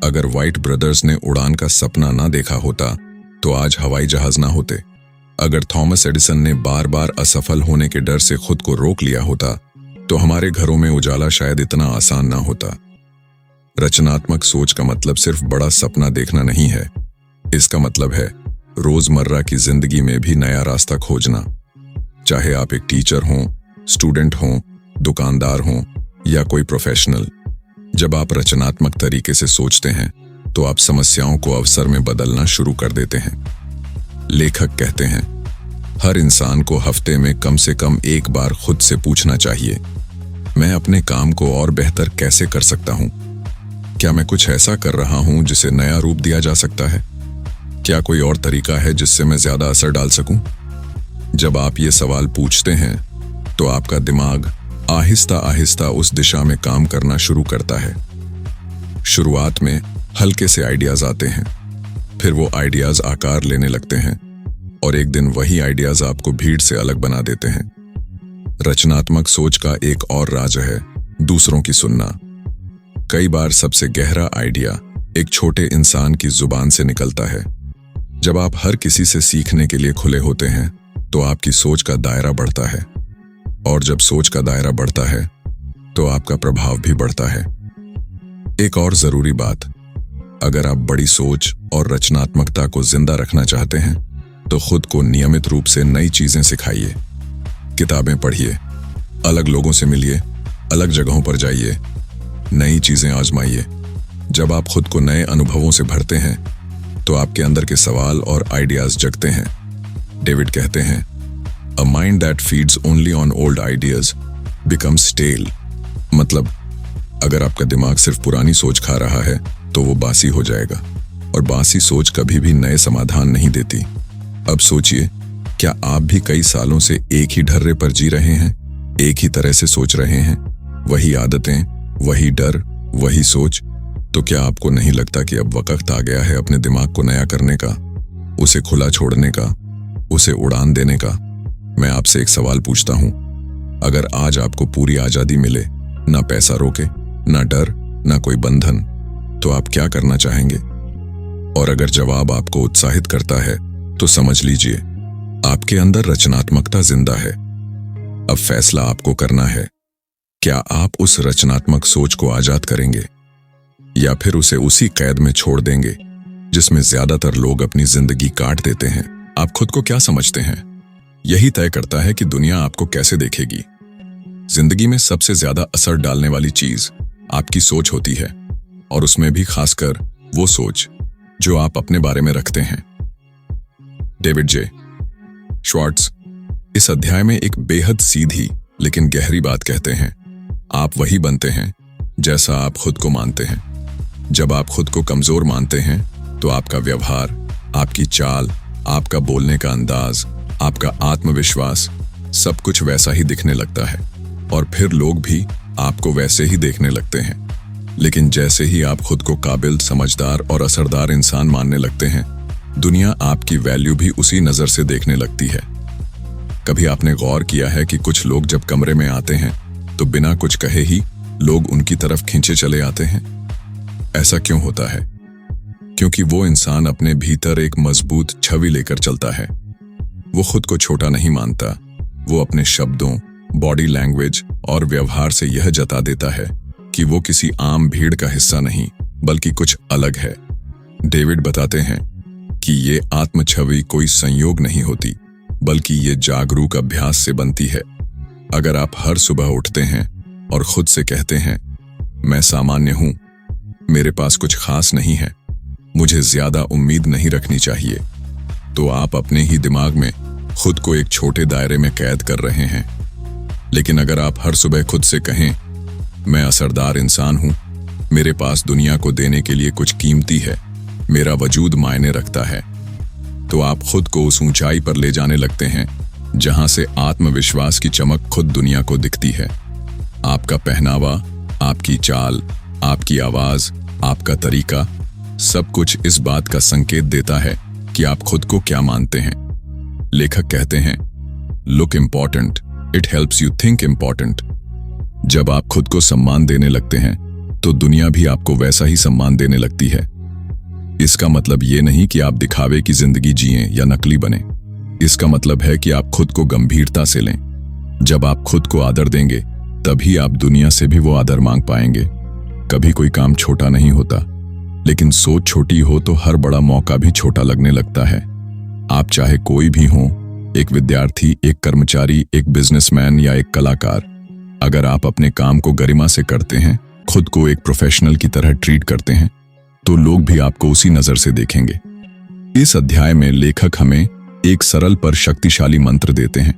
अगर वाइट ब्रदर्स ने उड़ान का सपना ना देखा होता तो आज हवाई जहाज ना होते। अगर थॉमस एडिसन ने बार बार असफल होने के डर से खुद को रोक लिया होता तो हमारे घरों में उजाला शायद इतना आसान ना होता। रचनात्मक सोच का मतलब सिर्फ बड़ा सपना देखना नहीं है। इसका मतलब है रोजमर्रा की जिंदगी में भी नया रास्ता खोजना। चाहे आप एक टीचर हों, स्टूडेंट हों, दुकानदार हों या कोई प्रोफेशनल, जब आप रचनात्मक तरीके से सोचते हैं तो आप समस्याओं को अवसर में बदलना शुरू कर देते हैं। लेखक कहते हैं, हर इंसान को हफ्ते में कम से कम एक बार खुद से पूछना चाहिए, मैं अपने काम को और बेहतर कैसे कर सकता हूं? क्या मैं कुछ ऐसा कर रहा हूं जिसे नया रूप दिया जा सकता है? क्या कोई और तरीका है जिससे मैं ज्यादा असर डाल सकूं? जब आप ये सवाल पूछते हैं तो आपका दिमाग आहिस्ता आहिस्ता उस दिशा में काम करना शुरू करता है। शुरुआत में हल्के से आइडियाज आते हैं, फिर वो आइडियाज आकार लेने लगते हैं, और एक दिन वही आइडियाज आपको भीड़ से अलग बना देते हैं। रचनात्मक सोच का एक और राज है दूसरों की सुनना। कई बार सबसे गहरा आइडिया एक छोटे इंसान की जुबान से निकलता है। जब आप हर किसी से सीखने के लिए खुले होते हैं तो आपकी सोच का दायरा बढ़ता है, और जब सोच का दायरा बढ़ता है तो आपका प्रभाव भी बढ़ता है। एक और जरूरी बात, अगर आप बड़ी सोच और रचनात्मकता को जिंदा रखना चाहते हैं तो खुद को नियमित रूप से नई चीजें सिखाइए। किताबें पढ़िए, अलग लोगों से मिलिए, अलग जगहों पर जाइए, नई चीजें आजमाइए। जब आप खुद को नए अनुभवों से भरते हैं तो आपके अंदर के सवाल और आइडियाज जगते हैं। डेविड कहते हैं, A mind that feeds only on old ideas becomes stale। मतलब अगर आपका दिमाग सिर्फ पुरानी सोच खा रहा है तो वो बासी हो जाएगा, और बासी सोच कभी भी नए समाधान नहीं देती। अब सोचिए, क्या आप भी कई सालों से एक ही ढर्रे पर जी रहे हैं, एक ही तरह से सोच रहे हैं, वही आदतें, वही डर, वही सोच? तो क्या आपको नहीं लगता कि अब वक्त आ गया है अपने दिमाग को नया करने का, उसे खुला छोड़ने का, उसे उड़ान देने का? मैं आपसे एक सवाल पूछता हूं, अगर आज आपको पूरी आजादी मिले, ना पैसा रोके, ना डर, ना कोई बंधन, तो आप क्या करना चाहेंगे? और अगर जवाब आपको उत्साहित करता है तो समझ लीजिए आपके अंदर रचनात्मकता जिंदा है। अब फैसला आपको करना है, क्या आप उस रचनात्मक सोच को आजाद करेंगे या फिर उसे उसी कैद में छोड़ देंगे जिसमें ज्यादातर लोग अपनी जिंदगी काट देते हैं? आप खुद को क्या समझते हैं? यही तय करता है कि दुनिया आपको कैसे देखेगी। जिंदगी में सबसे ज्यादा असर डालने वाली चीज आपकी सोच होती है, और उसमें भी खासकर वो सोच जो आप अपने बारे में रखते हैं। डेविड जे श्वार्ट्ज इस अध्याय में एक बेहद सीधी लेकिन गहरी बात कहते हैं। आप वही बनते हैं जैसा आप खुद को मानते हैं। जब आप खुद को कमजोर मानते हैं तो आपका व्यवहार, आपकी चाल, आपका बोलने का अंदाज, आपका आत्मविश्वास सब कुछ वैसा ही दिखने लगता है, और फिर लोग भी आपको वैसे ही देखने लगते हैं। लेकिन जैसे ही आप खुद को काबिल, समझदार और असरदार इंसान मानने लगते हैं, दुनिया आपकी वैल्यू भी उसी नजर से देखने लगती है। कभी आपने गौर किया है कि कुछ लोग जब कमरे में आते हैं तो बिना कुछ कहे ही लोग उनकी तरफ खींचे चले आते हैं? ऐसा क्यों होता है? क्योंकि वो इंसान अपने भीतर एक मजबूत छवि लेकर चलता है। वो खुद को छोटा नहीं मानता। वो अपने शब्दों, बॉडी लैंग्वेज और व्यवहार से यह जता देता है कि वो किसी आम भीड़ का हिस्सा नहीं, बल्कि कुछ अलग है। डेविड बताते हैं कि ये आत्म छवि कोई संयोग नहीं होती, बल्कि ये जागरूक अभ्यास से बनती है। अगर आप हर सुबह उठते हैं और खुद से कहते हैं, मैं सामान्य हूं, मेरे पास कुछ खास नहीं है, मुझे ज्यादा उम्मीद नहीं रखनी चाहिए, तो आप अपने ही दिमाग में खुद को एक छोटे दायरे में कैद कर रहे हैं। लेकिन अगर आप हर सुबह खुद से कहें, मैं असरदार इंसान हूं, मेरे पास दुनिया को देने के लिए कुछ कीमती है, मेरा वजूद मायने रखता है, तो आप खुद को उस ऊंचाई पर ले जाने लगते हैं जहां से आत्मविश्वास की चमक खुद दुनिया को दिखती है। आपका पहनावा, आपकी चाल, आपकी आवाज, आपका तरीका, सब कुछ इस बात का संकेत देता है कि आप खुद को क्या मानते हैं। लेखक कहते हैं, look important, it helps you think important. जब आप खुद को सम्मान देने लगते हैं तो दुनिया भी आपको वैसा ही सम्मान देने लगती है। इसका मतलब ये नहीं कि आप दिखावे की जिंदगी जिएं या नकली बने। इसका मतलब है कि आप खुद को गंभीरता से लें। जब आप खुद को आदर देंगे तभी आप दुनिया से भी वो आदर मांग पाएंगे। कभी कोई काम छोटा नहीं होता, लेकिन सोच छोटी हो तो हर बड़ा मौका भी छोटा लगने लगता है। आप चाहे कोई भी हो, एक विद्यार्थी, एक कर्मचारी, एक बिजनेसमैन या एक कलाकार, अगर आप अपने काम को गरिमा से करते हैं, खुद को एक प्रोफेशनल की तरह ट्रीट करते हैं, तो लोग भी आपको उसी नजर से देखेंगे। इस अध्याय में लेखक हमें एक सरल पर शक्तिशाली मंत्र देते हैं।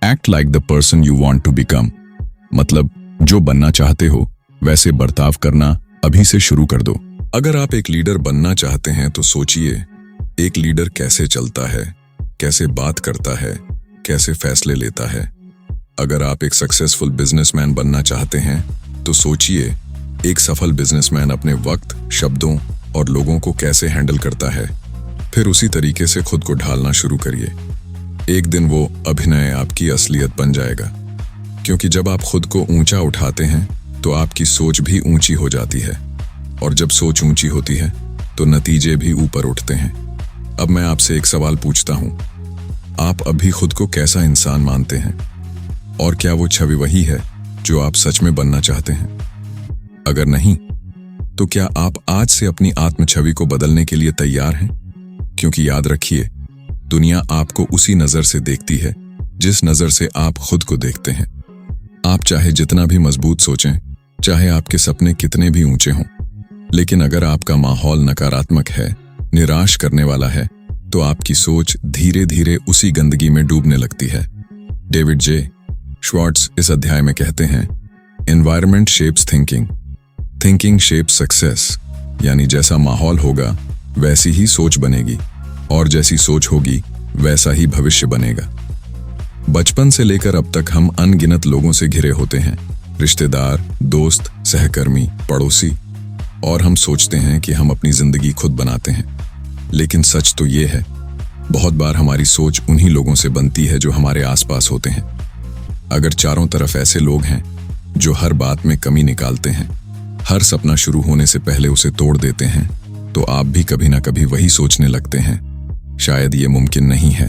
Act like the person you want to become, मतलब जो बनना चाहते हो वैसे बर्ताव करना अभी से शुरू कर दो। अगर आप एक लीडर बनना चाहते हैं तो सोचिए, एक लीडर कैसे चलता है, कैसे बात करता है, कैसे फैसले लेता है। अगर आप एक सक्सेसफुल बिजनेसमैन बनना चाहते हैं तो सोचिए, एक सफल बिजनेसमैन अपने वक्त, शब्दों और लोगों को कैसे हैंडल करता है। फिर उसी तरीके से खुद को ढालना शुरू करिए। एक दिन वो अभिनय आपकी असलियत बन जाएगा, क्योंकि जब आप खुद को ऊंचा उठाते हैं तो आपकी सोच भी ऊंची हो जाती है, और जब सोच ऊंची होती है तो नतीजे भी ऊपर उठते हैं। अब मैं आपसे एक सवाल पूछता हूं, आप अभी खुद को कैसा इंसान मानते हैं? और क्या वो छवि वही है जो आप सच में बनना चाहते हैं? अगर नहीं, तो क्या आप आज से अपनी आत्म छवि को बदलने के लिए तैयार हैं? क्योंकि याद रखिए, दुनिया आपको उसी नजर से देखती है जिस नजर से आप खुद को देखते हैं। आप चाहे जितना भी मजबूत सोचें, चाहे आपके सपने कितने भी ऊंचे हों, लेकिन अगर आपका माहौल नकारात्मक है, निराश करने वाला है, तो आपकी सोच धीरे धीरे उसी गंदगी में डूबने लगती है। डेविड जे श्वार्ट्ज इस अध्याय में कहते हैं, environment shapes thinking, thinking shapes success. यानी जैसा माहौल होगा वैसी ही सोच बनेगी, और जैसी सोच होगी वैसा ही भविष्य बनेगा। बचपन से लेकर अब तक हम अनगिनत लोगों से घिरे होते हैं, रिश्तेदार, दोस्त, सहकर्मी, पड़ोसी, और हम सोचते हैं कि हम अपनी जिंदगी खुद बनाते हैं। लेकिन सच तो ये है, बहुत बार हमारी सोच उन्हीं लोगों से बनती है जो हमारे आसपास होते हैं। अगर चारों तरफ ऐसे लोग हैं जो हर बात में कमी निकालते हैं, हर सपना शुरू होने से पहले उसे तोड़ देते हैं, तो आप भी कभी ना कभी वही सोचने लगते हैं, शायद ये मुमकिन नहीं है।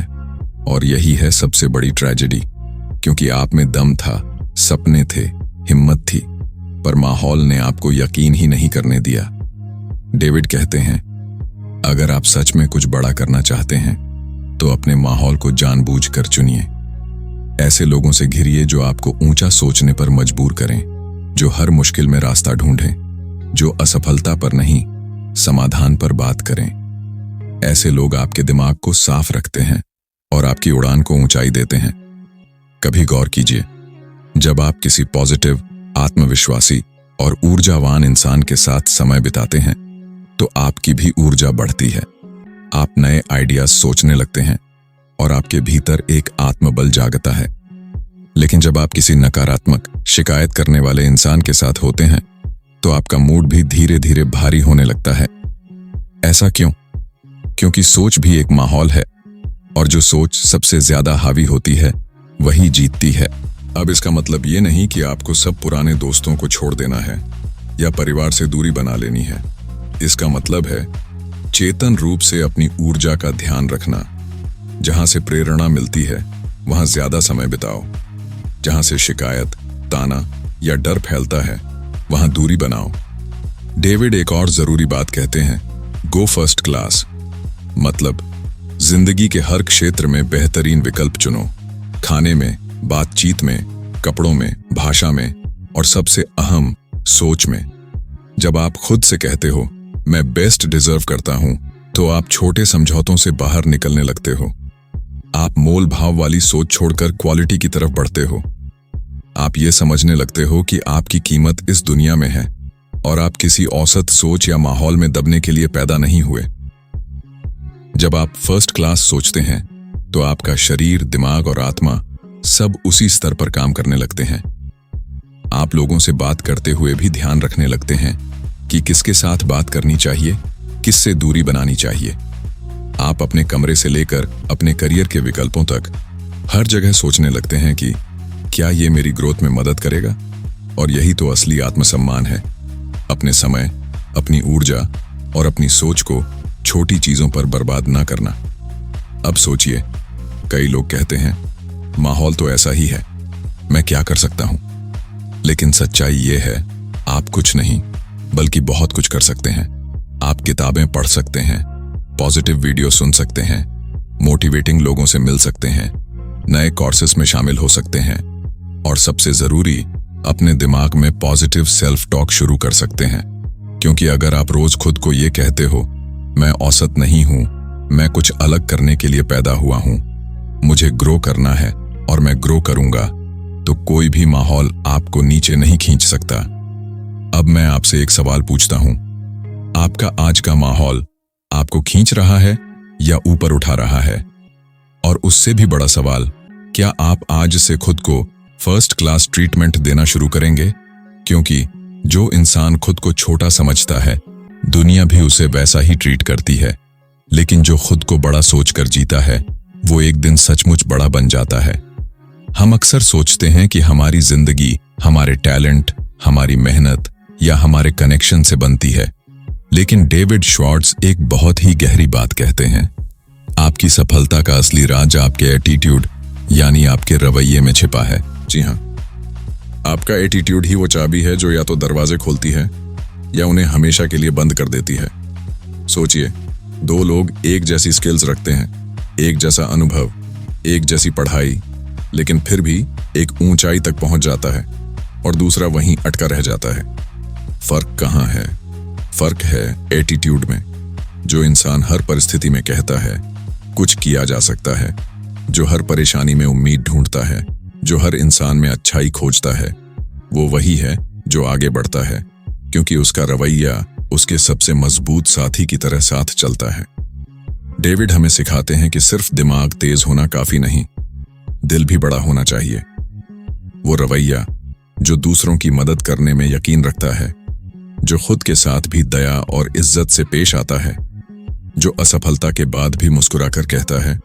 और यही है सबसे बड़ी ट्रेजेडी, क्योंकि आप में दम था, सपने थे, हिम्मत थी, पर माहौल ने आपको यकीन ही नहीं करने दिया। डेविड कहते हैं, अगर आप सच में कुछ बड़ा करना चाहते हैं तो अपने माहौल को जानबूझकर चुनिए। ऐसे लोगों से घिरिए जो आपको ऊंचा सोचने पर मजबूर करें, जो हर मुश्किल में रास्ता ढूंढें, जो असफलता पर नहीं समाधान पर बात करें। ऐसे लोग आपके दिमाग को साफ रखते हैं और आपकी उड़ान को ऊंचाई देते हैं। कभी गौर कीजिए, जब आप किसी पॉजिटिव, आत्मविश्वासी और ऊर्जावान इंसान के साथ समय बिताते हैं तो आपकी भी ऊर्जा बढ़ती है। आप नए आइडियाज सोचने लगते हैं और आपके भीतर एक आत्मबल जागता है। लेकिन जब आप किसी नकारात्मक, शिकायत करने वाले इंसान के साथ होते हैं तो आपका मूड भी धीरे धीरे भारी होने लगता है। ऐसा क्यों? क्योंकि सोच भी एक माहौल है और जो सोच सबसे ज्यादा हावी होती है वही जीतती है। अब इसका मतलब ये नहीं कि आपको सब पुराने दोस्तों को छोड़ देना है या परिवार से दूरी बना लेनी है। इसका मतलब है चेतन रूप से अपनी ऊर्जा का ध्यान रखना। जहां से प्रेरणा मिलती है वहां ज्यादा समय बिताओ। जहां से शिकायत, ताना या डर फैलता है वहां दूरी बनाओ। डेविड एक और जरूरी बात कहते हैं, गो फर्स्ट क्लास। मतलब जिंदगी के हर क्षेत्र में बेहतरीन विकल्प चुनो। खाने में, बातचीत में, कपड़ों में, भाषा में और सबसे अहम, सोच में। जब आप खुद से कहते हो मैं बेस्ट डिजर्व करता हूं तो आप छोटे समझौतों से बाहर निकलने लगते हो। आप मोल भाव वाली सोच छोड़कर क्वालिटी की तरफ बढ़ते हो। आप ये समझने लगते हो कि आपकी कीमत इस दुनिया में है और आप किसी औसत सोच या माहौल में दबने के लिए पैदा नहीं हुए। जब आप फर्स्ट क्लास सोचते हैं तो आपका शरीर, दिमाग और आत्मा सब उसी स्तर पर काम करने लगते हैं। आप लोगों से बात करते हुए भी ध्यान रखने लगते हैं कि किसके साथ बात करनी चाहिए, किससे दूरी बनानी चाहिए। आप अपने कमरे से लेकर अपने करियर के विकल्पों तक हर जगह सोचने लगते हैं कि क्या ये मेरी ग्रोथ में मदद करेगा। और यही तो असली आत्मसम्मान है, अपने समय, अपनी ऊर्जा और अपनी सोच को छोटी चीजों पर बर्बाद ना करना। अब सोचिए, कई लोग कहते हैं माहौल तो ऐसा ही है, मैं क्या कर सकता हूं। लेकिन सच्चाई ये है, आप कुछ नहीं बल्कि बहुत कुछ कर सकते हैं। आप किताबें पढ़ सकते हैं, पॉजिटिव वीडियो सुन सकते हैं, मोटिवेटिंग लोगों से मिल सकते हैं, नए कोर्सेस में शामिल हो सकते हैं और सबसे जरूरी, अपने दिमाग में पॉजिटिव सेल्फ टॉक शुरू कर सकते हैं। क्योंकि अगर आप रोज खुद को ये कहते हो मैं औसत नहीं हूं, मैं कुछ अलग करने के लिए पैदा हुआ हूं, मुझे ग्रो करना है और मैं ग्रो करूंगा, तो कोई भी माहौल आपको नीचे नहीं खींच सकता। अब मैं आपसे एक सवाल पूछता हूं, आपका आज का माहौल आपको खींच रहा है या ऊपर उठा रहा है? और उससे भी बड़ा सवाल, क्या आप आज से खुद को फर्स्ट क्लास ट्रीटमेंट देना शुरू करेंगे? क्योंकि जो इंसान खुद को छोटा समझता है, दुनिया भी उसे वैसा ही ट्रीट करती है। लेकिन जो खुद को बड़ा सोचकर जीता है, वो एक दिन सचमुच बड़ा बन जाता है। हम अक्सर सोचते हैं कि हमारी जिंदगी हमारे टैलेंट, हमारी मेहनत या हमारे कनेक्शन से बनती है। लेकिन डेविड श्वार्ट्ज एक बहुत ही गहरी बात कहते हैं, आपकी सफलता का असली राज आपके एटीट्यूड यानी आपके रवैये में छिपा है। जी हाँ, आपका एटीट्यूड ही वो चाबी है जो या तो दरवाजे खोलती है या उन्हें हमेशा के लिए बंद कर देती है। सोचिए, दो लोग एक जैसी स्किल्स रखते हैं, एक जैसा अनुभव, एक जैसी पढ़ाई, लेकिन फिर भी एक ऊंचाई तक पहुंच जाता है और दूसरा वहीं अटका रह जाता है। फर्क कहाँ है? फर्क है एटीट्यूड में। जो इंसान हर परिस्थिति में कहता है कुछ किया जा सकता है, जो हर परेशानी में उम्मीद ढूंढता है, जो हर इंसान में अच्छाई खोजता है, वो वही है जो आगे बढ़ता है, क्योंकि उसका रवैया उसके सबसे मजबूत साथी की तरह साथ चलता है। डेविड हमें सिखाते हैं कि सिर्फ दिमाग तेज होना काफी नहीं, दिल भी बड़ा होना चाहिए। वो रवैया जो दूसरों की मदद करने में यकीन रखता है, जो खुद के साथ भी दया और इज्जत से पेश आता है, जो असफलता के बाद भी मुस्कुराकर कहता है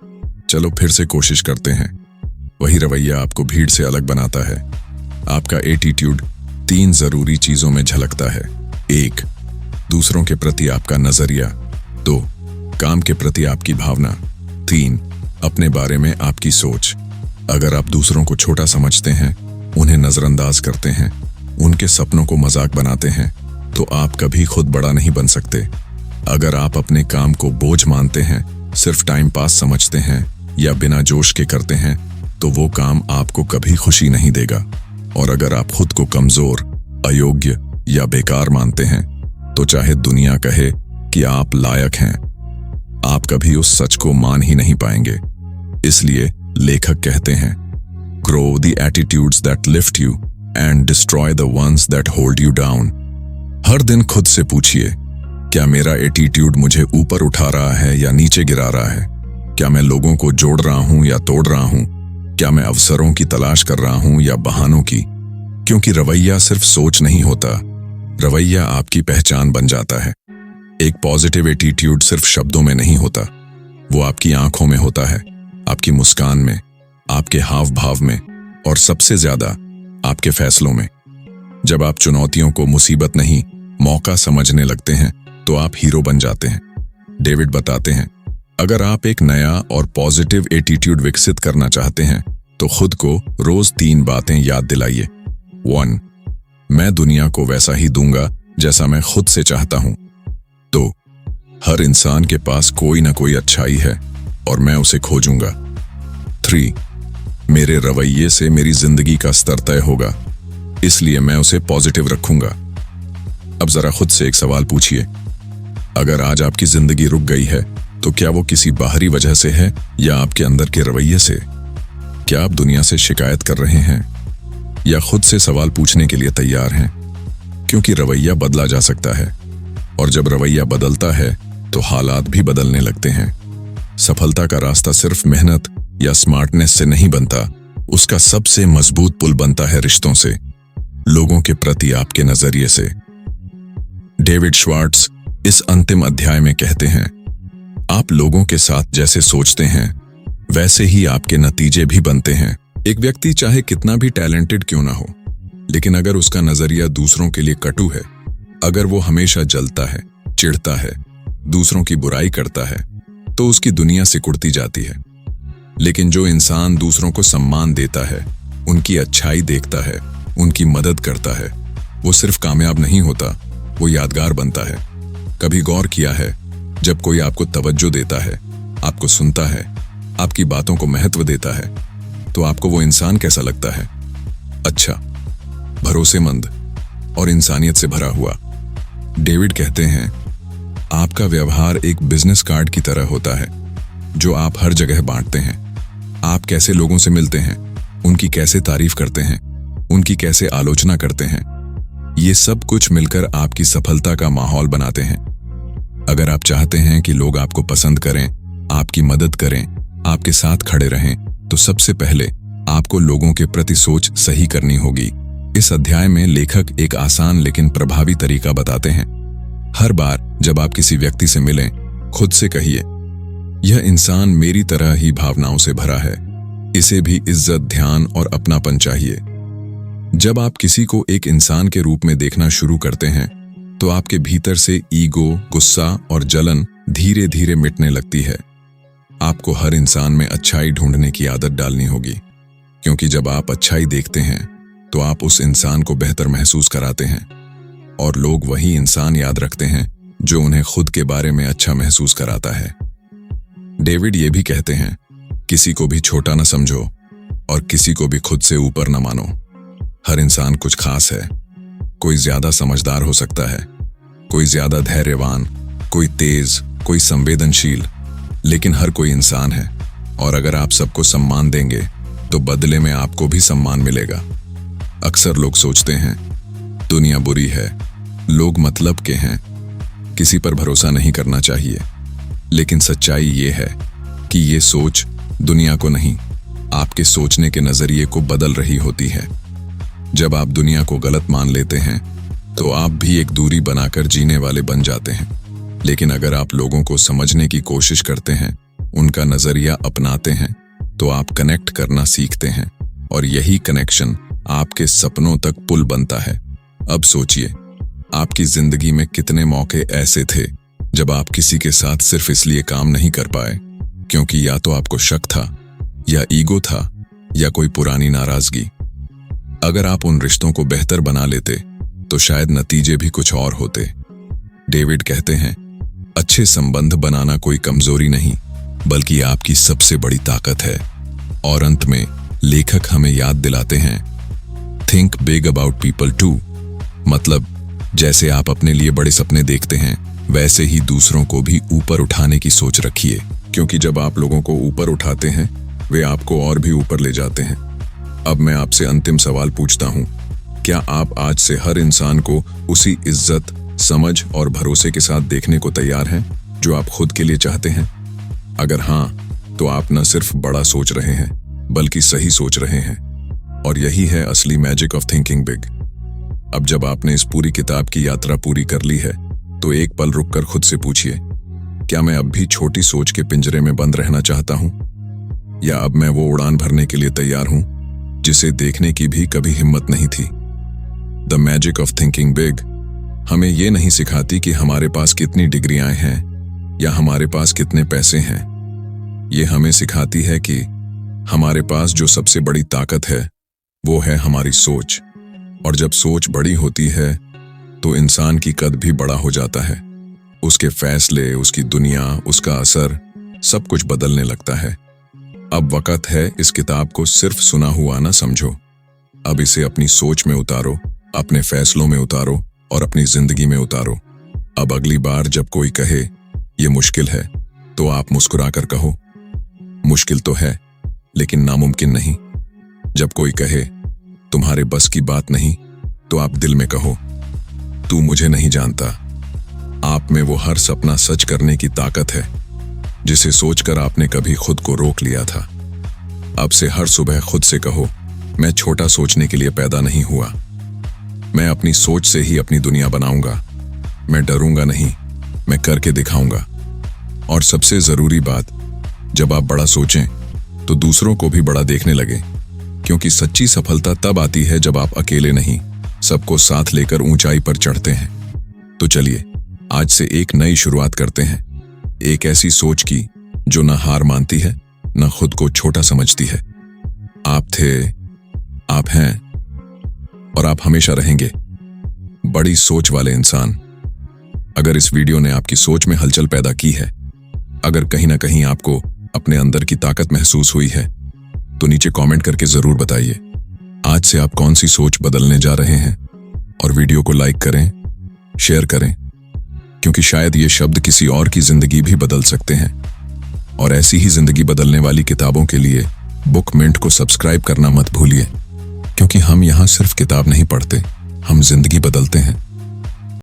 चलो फिर से कोशिश करते हैं, वही रवैया आपको भीड़ से अलग बनाता है। आपका एटीट्यूड 3 जरूरी चीजों में झलकता है। 1, दूसरों के प्रति आपका नजरिया। 2, काम के प्रति आपकी भावना। 3, अपने बारे में आपकी सोच। अगर आप दूसरों को छोटा समझते हैं, उन्हें नजरअंदाज करते हैं, उनके सपनों को मजाक बनाते हैं, तो आप कभी खुद बड़ा नहीं बन सकते। अगर आप अपने काम को बोझ मानते हैं, सिर्फ टाइम पास समझते हैं या बिना जोश के करते हैं तो वो काम आपको कभी खुशी नहीं देगा। और अगर आप खुद को कमजोर, अयोग्य या बेकार मानते हैं तो चाहे दुनिया कहे कि आप लायक हैं, आप कभी उस सच को मान ही नहीं पाएंगे। इसलिए लेखक कहते हैं, grow the attitudes that lift you and destroy the ones that hold you down. हर दिन खुद से पूछिए, क्या मेरा एटीट्यूड मुझे ऊपर उठा रहा है या नीचे गिरा रहा है? क्या मैं लोगों को जोड़ रहा हूं या तोड़ रहा हूं? क्या मैं अवसरों की तलाश कर रहा हूं या बहानों की? क्योंकि रवैया सिर्फ सोच नहीं होता, रवैया आपकी पहचान बन जाता है। एक पॉजिटिव एटीट्यूड सिर्फ शब्दों में नहीं होता, वो आपकी आंखों में होता है, आपकी मुस्कान में, आपके हाव भाव में और सबसे ज्यादा आपके फैसलों में। जब आप चुनौतियों को मुसीबत नहीं, मौका समझने लगते हैं तो आप हीरो बन जाते हैं। डेविड बताते हैं, अगर आप एक नया और पॉजिटिव एटीट्यूड विकसित करना चाहते हैं तो खुद को रोज 3 बातें याद दिलाइए। 1. मैं दुनिया को वैसा ही दूंगा जैसा मैं खुद से चाहता हूं। 2. हर इंसान के पास कोई ना कोई अच्छाई है और मैं उसे खोजूंगा। 3. मेरे रवैये से मेरी जिंदगी का स्तर तय होगा, इसलिए मैं उसे पॉजिटिव रखूंगा। अब जरा खुद से एक सवाल पूछिए, अगर आज आपकी जिंदगी रुक गई है तो क्या वो किसी बाहरी वजह से है या आपके अंदर के रवैये से? क्या आप दुनिया से शिकायत कर रहे हैं या खुद से सवाल पूछने के लिए तैयार हैं? क्योंकि रवैया बदला जा सकता है और जब रवैया बदलता है तो हालात भी बदलने लगते हैं। सफलता का रास्ता सिर्फ मेहनत या स्मार्टनेस से नहीं बनता, उसका सबसे मजबूत पुल बनता है रिश्तों से, लोगों के प्रति आपके नजरिए से। डेविड श्वार्ट्ज इस अंतिम अध्याय में कहते हैं, आप लोगों के साथ जैसे सोचते हैं वैसे ही आपके नतीजे भी बनते हैं। एक व्यक्ति चाहे कितना भी टैलेंटेड क्यों ना हो, लेकिन अगर उसका नजरिया दूसरों के लिए कटु है, अगर वो हमेशा जलता है, चिढ़ता है, दूसरों की बुराई करता है, तो उसकी दुनिया सिकुड़ती जाती है। लेकिन जो इंसान दूसरों को सम्मान देता है, उनकी अच्छाई देखता है, उनकी मदद करता है, वो सिर्फ कामयाब नहीं होता, वो यादगार बनता है। कभी गौर किया है, जब कोई आपको तवज्जो देता है, आपको सुनता है, आपकी बातों को महत्व देता है, तो आपको वो इंसान कैसा लगता है? अच्छा, भरोसेमंद और इंसानियत से भरा हुआ। डेविड कहते हैं, आपका व्यवहार एक बिजनेस कार्ड की तरह होता है जो आप हर जगह बांटते हैं। आप कैसे लोगों से मिलते हैं, उनकी कैसे तारीफ करते हैं, उनकी कैसे आलोचना करते हैं, ये सब कुछ मिलकर आपकी सफलता का माहौल बनाते हैं। अगर आप चाहते हैं कि लोग आपको पसंद करें, आपकी मदद करें, आपके साथ खड़े रहें, तो सबसे पहले आपको लोगों के प्रति सोच सही करनी होगी। इस अध्याय में लेखक एक आसान लेकिन प्रभावी तरीका बताते हैं। हर बार जब आप किसी व्यक्ति से मिलें, खुद से कहिए, यह इंसान मेरी तरह ही भावनाओं से भरा है, इसे भी इज्जत, ध्यान और अपनापन चाहिए। जब आप किसी को एक इंसान के रूप में देखना शुरू करते हैं तो आपके भीतर से ईगो, गुस्सा और जलन धीरे धीरे मिटने लगती है। आपको हर इंसान में अच्छाई ढूंढने की आदत डालनी होगी, क्योंकि जब आप अच्छाई देखते हैं तो आप उस इंसान को बेहतर महसूस कराते हैं और लोग वही इंसान याद रखते हैं जो उन्हें खुद के बारे में अच्छा महसूस कराता है। डेविड ये भी कहते हैं, किसी को भी छोटा न समझो और किसी को भी खुद से ऊपर न मानो। हर इंसान कुछ खास है, कोई ज्यादा समझदार हो सकता है, कोई ज्यादा धैर्यवान, कोई तेज, कोई संवेदनशील, लेकिन हर कोई इंसान है और अगर आप सबको सम्मान देंगे तो बदले में आपको भी सम्मान मिलेगा। अक्सर लोग सोचते हैं दुनिया बुरी है, लोग मतलब के हैं, किसी पर भरोसा नहीं करना चाहिए, लेकिन सच्चाई ये है कि ये सोच दुनिया को नहीं, आपके सोचने के नजरिए को बदल रही होती है। जब आप दुनिया को गलत मान लेते हैं तो आप भी एक दूरी बनाकर जीने वाले बन जाते हैं, लेकिन अगर आप लोगों को समझने की कोशिश करते हैं, उनका नजरिया अपनाते हैं, तो आप कनेक्ट करना सीखते हैं और यही कनेक्शन आपके सपनों तक पुल बनता है। अब सोचिए, आपकी जिंदगी में कितने मौके ऐसे थे जब आप किसी के साथ सिर्फ इसलिए काम नहीं कर पाए क्योंकि या तो आपको शक था, या ईगो था, या कोई पुरानी नाराजगी। अगर आप उन रिश्तों को बेहतर बना लेते तो शायद नतीजे भी कुछ और होते। डेविड कहते हैं, अच्छे संबंध बनाना कोई कमजोरी नहीं, बल्कि आपकी सबसे बड़ी ताकत है। और अंत में लेखक हमें याद दिलाते हैं, think big about people too. मतलब जैसे आप अपने लिए बड़े सपने देखते हैं, वैसे ही दूसरों को भी ऊपर उठाने की सोच रखिए, क्योंकि जब आप लोगों को ऊपर उठाते हैं, वे आपको और भी ऊपर ले जाते हैं। अब मैं आपसे अंतिम सवाल पूछता हूं, क्या आप आज से हर इंसान को उसी इज्जत, समझ और भरोसे के साथ देखने को तैयार हैं जो आप खुद के लिए चाहते हैं? अगर हाँ, तो आप न सिर्फ बड़ा सोच रहे हैं, बल्कि सही सोच रहे हैं। और यही है असली मैजिक ऑफ थिंकिंग बिग। अब जब आपने इस पूरी किताब की यात्रा पूरी कर ली है, तो एक पल रुककर खुद से पूछिए, क्या मैं अब भी छोटी सोच के पिंजरे में बंद रहना चाहता हूं, या अब मैं वो उड़ान भरने के लिए तैयार हूं जिसे देखने की भी कभी हिम्मत नहीं थी? The magic of thinking big हमें ये नहीं सिखाती कि हमारे पास कितनी डिग्रियां हैं या हमारे पास कितने पैसे हैं। ये हमें सिखाती है कि हमारे पास जो सबसे बड़ी ताकत है वो है हमारी सोच। और जब सोच बड़ी होती है तो इंसान की कद भी बड़ा हो जाता है। उसके फैसले, उसकी दुनिया, उसका असर, सब कुछ बदलने लगता है। अब वक्त है इस किताब को सिर्फ सुना हुआ ना समझो। अब इसे अपनी सोच में उतारो, अपने फैसलों में उतारो और अपनी जिंदगी में उतारो। अब अगली बार जब कोई कहे ये मुश्किल है, तो आप मुस्कुराकर कहो, मुश्किल तो है लेकिन नामुमकिन नहीं। जब कोई कहे तुम्हारे बस की बात नहीं, तो आप दिल में कहो, तू मुझे नहीं जानता। आप में वो हर सपना सच करने की ताकत है जिसे सोचकर आपने कभी खुद को रोक लिया था। अब से हर सुबह खुद से कहो, मैं छोटा सोचने के लिए पैदा नहीं हुआ। मैं अपनी सोच से ही अपनी दुनिया बनाऊंगा। मैं डरूंगा नहीं, मैं करके दिखाऊंगा। और सबसे जरूरी बात, जब आप बड़ा सोचें तो दूसरों को भी बड़ा देखने लगे, क्योंकि सच्ची सफलता तब आती है जब आप अकेले नहीं, सबको साथ लेकर ऊंचाई पर चढ़ते हैं। तो चलिए आज से एक नई शुरुआत करते हैं, एक ऐसी सोच की जो न हार मानती है, न खुद को छोटा समझती है। आप थे, आप हैं और आप हमेशा रहेंगे बड़ी सोच वाले इंसान। अगर इस वीडियो ने आपकी सोच में हलचल पैदा की है, अगर कहीं ना कहीं आपको अपने अंदर की ताकत महसूस हुई है, तो नीचे कमेंट करके जरूर बताइए आज से आप कौन सी सोच बदलने जा रहे हैं। और वीडियो को लाइक करें, शेयर करें, क्योंकि शायद ये शब्द किसी और की जिंदगी भी बदल सकते हैं। और ऐसी ही जिंदगी बदलने वाली किताबों के लिए बुक मिंट को सब्सक्राइब करना मत भूलिए, क्योंकि हम यहाँ सिर्फ किताब नहीं पढ़ते, हम जिंदगी बदलते हैं।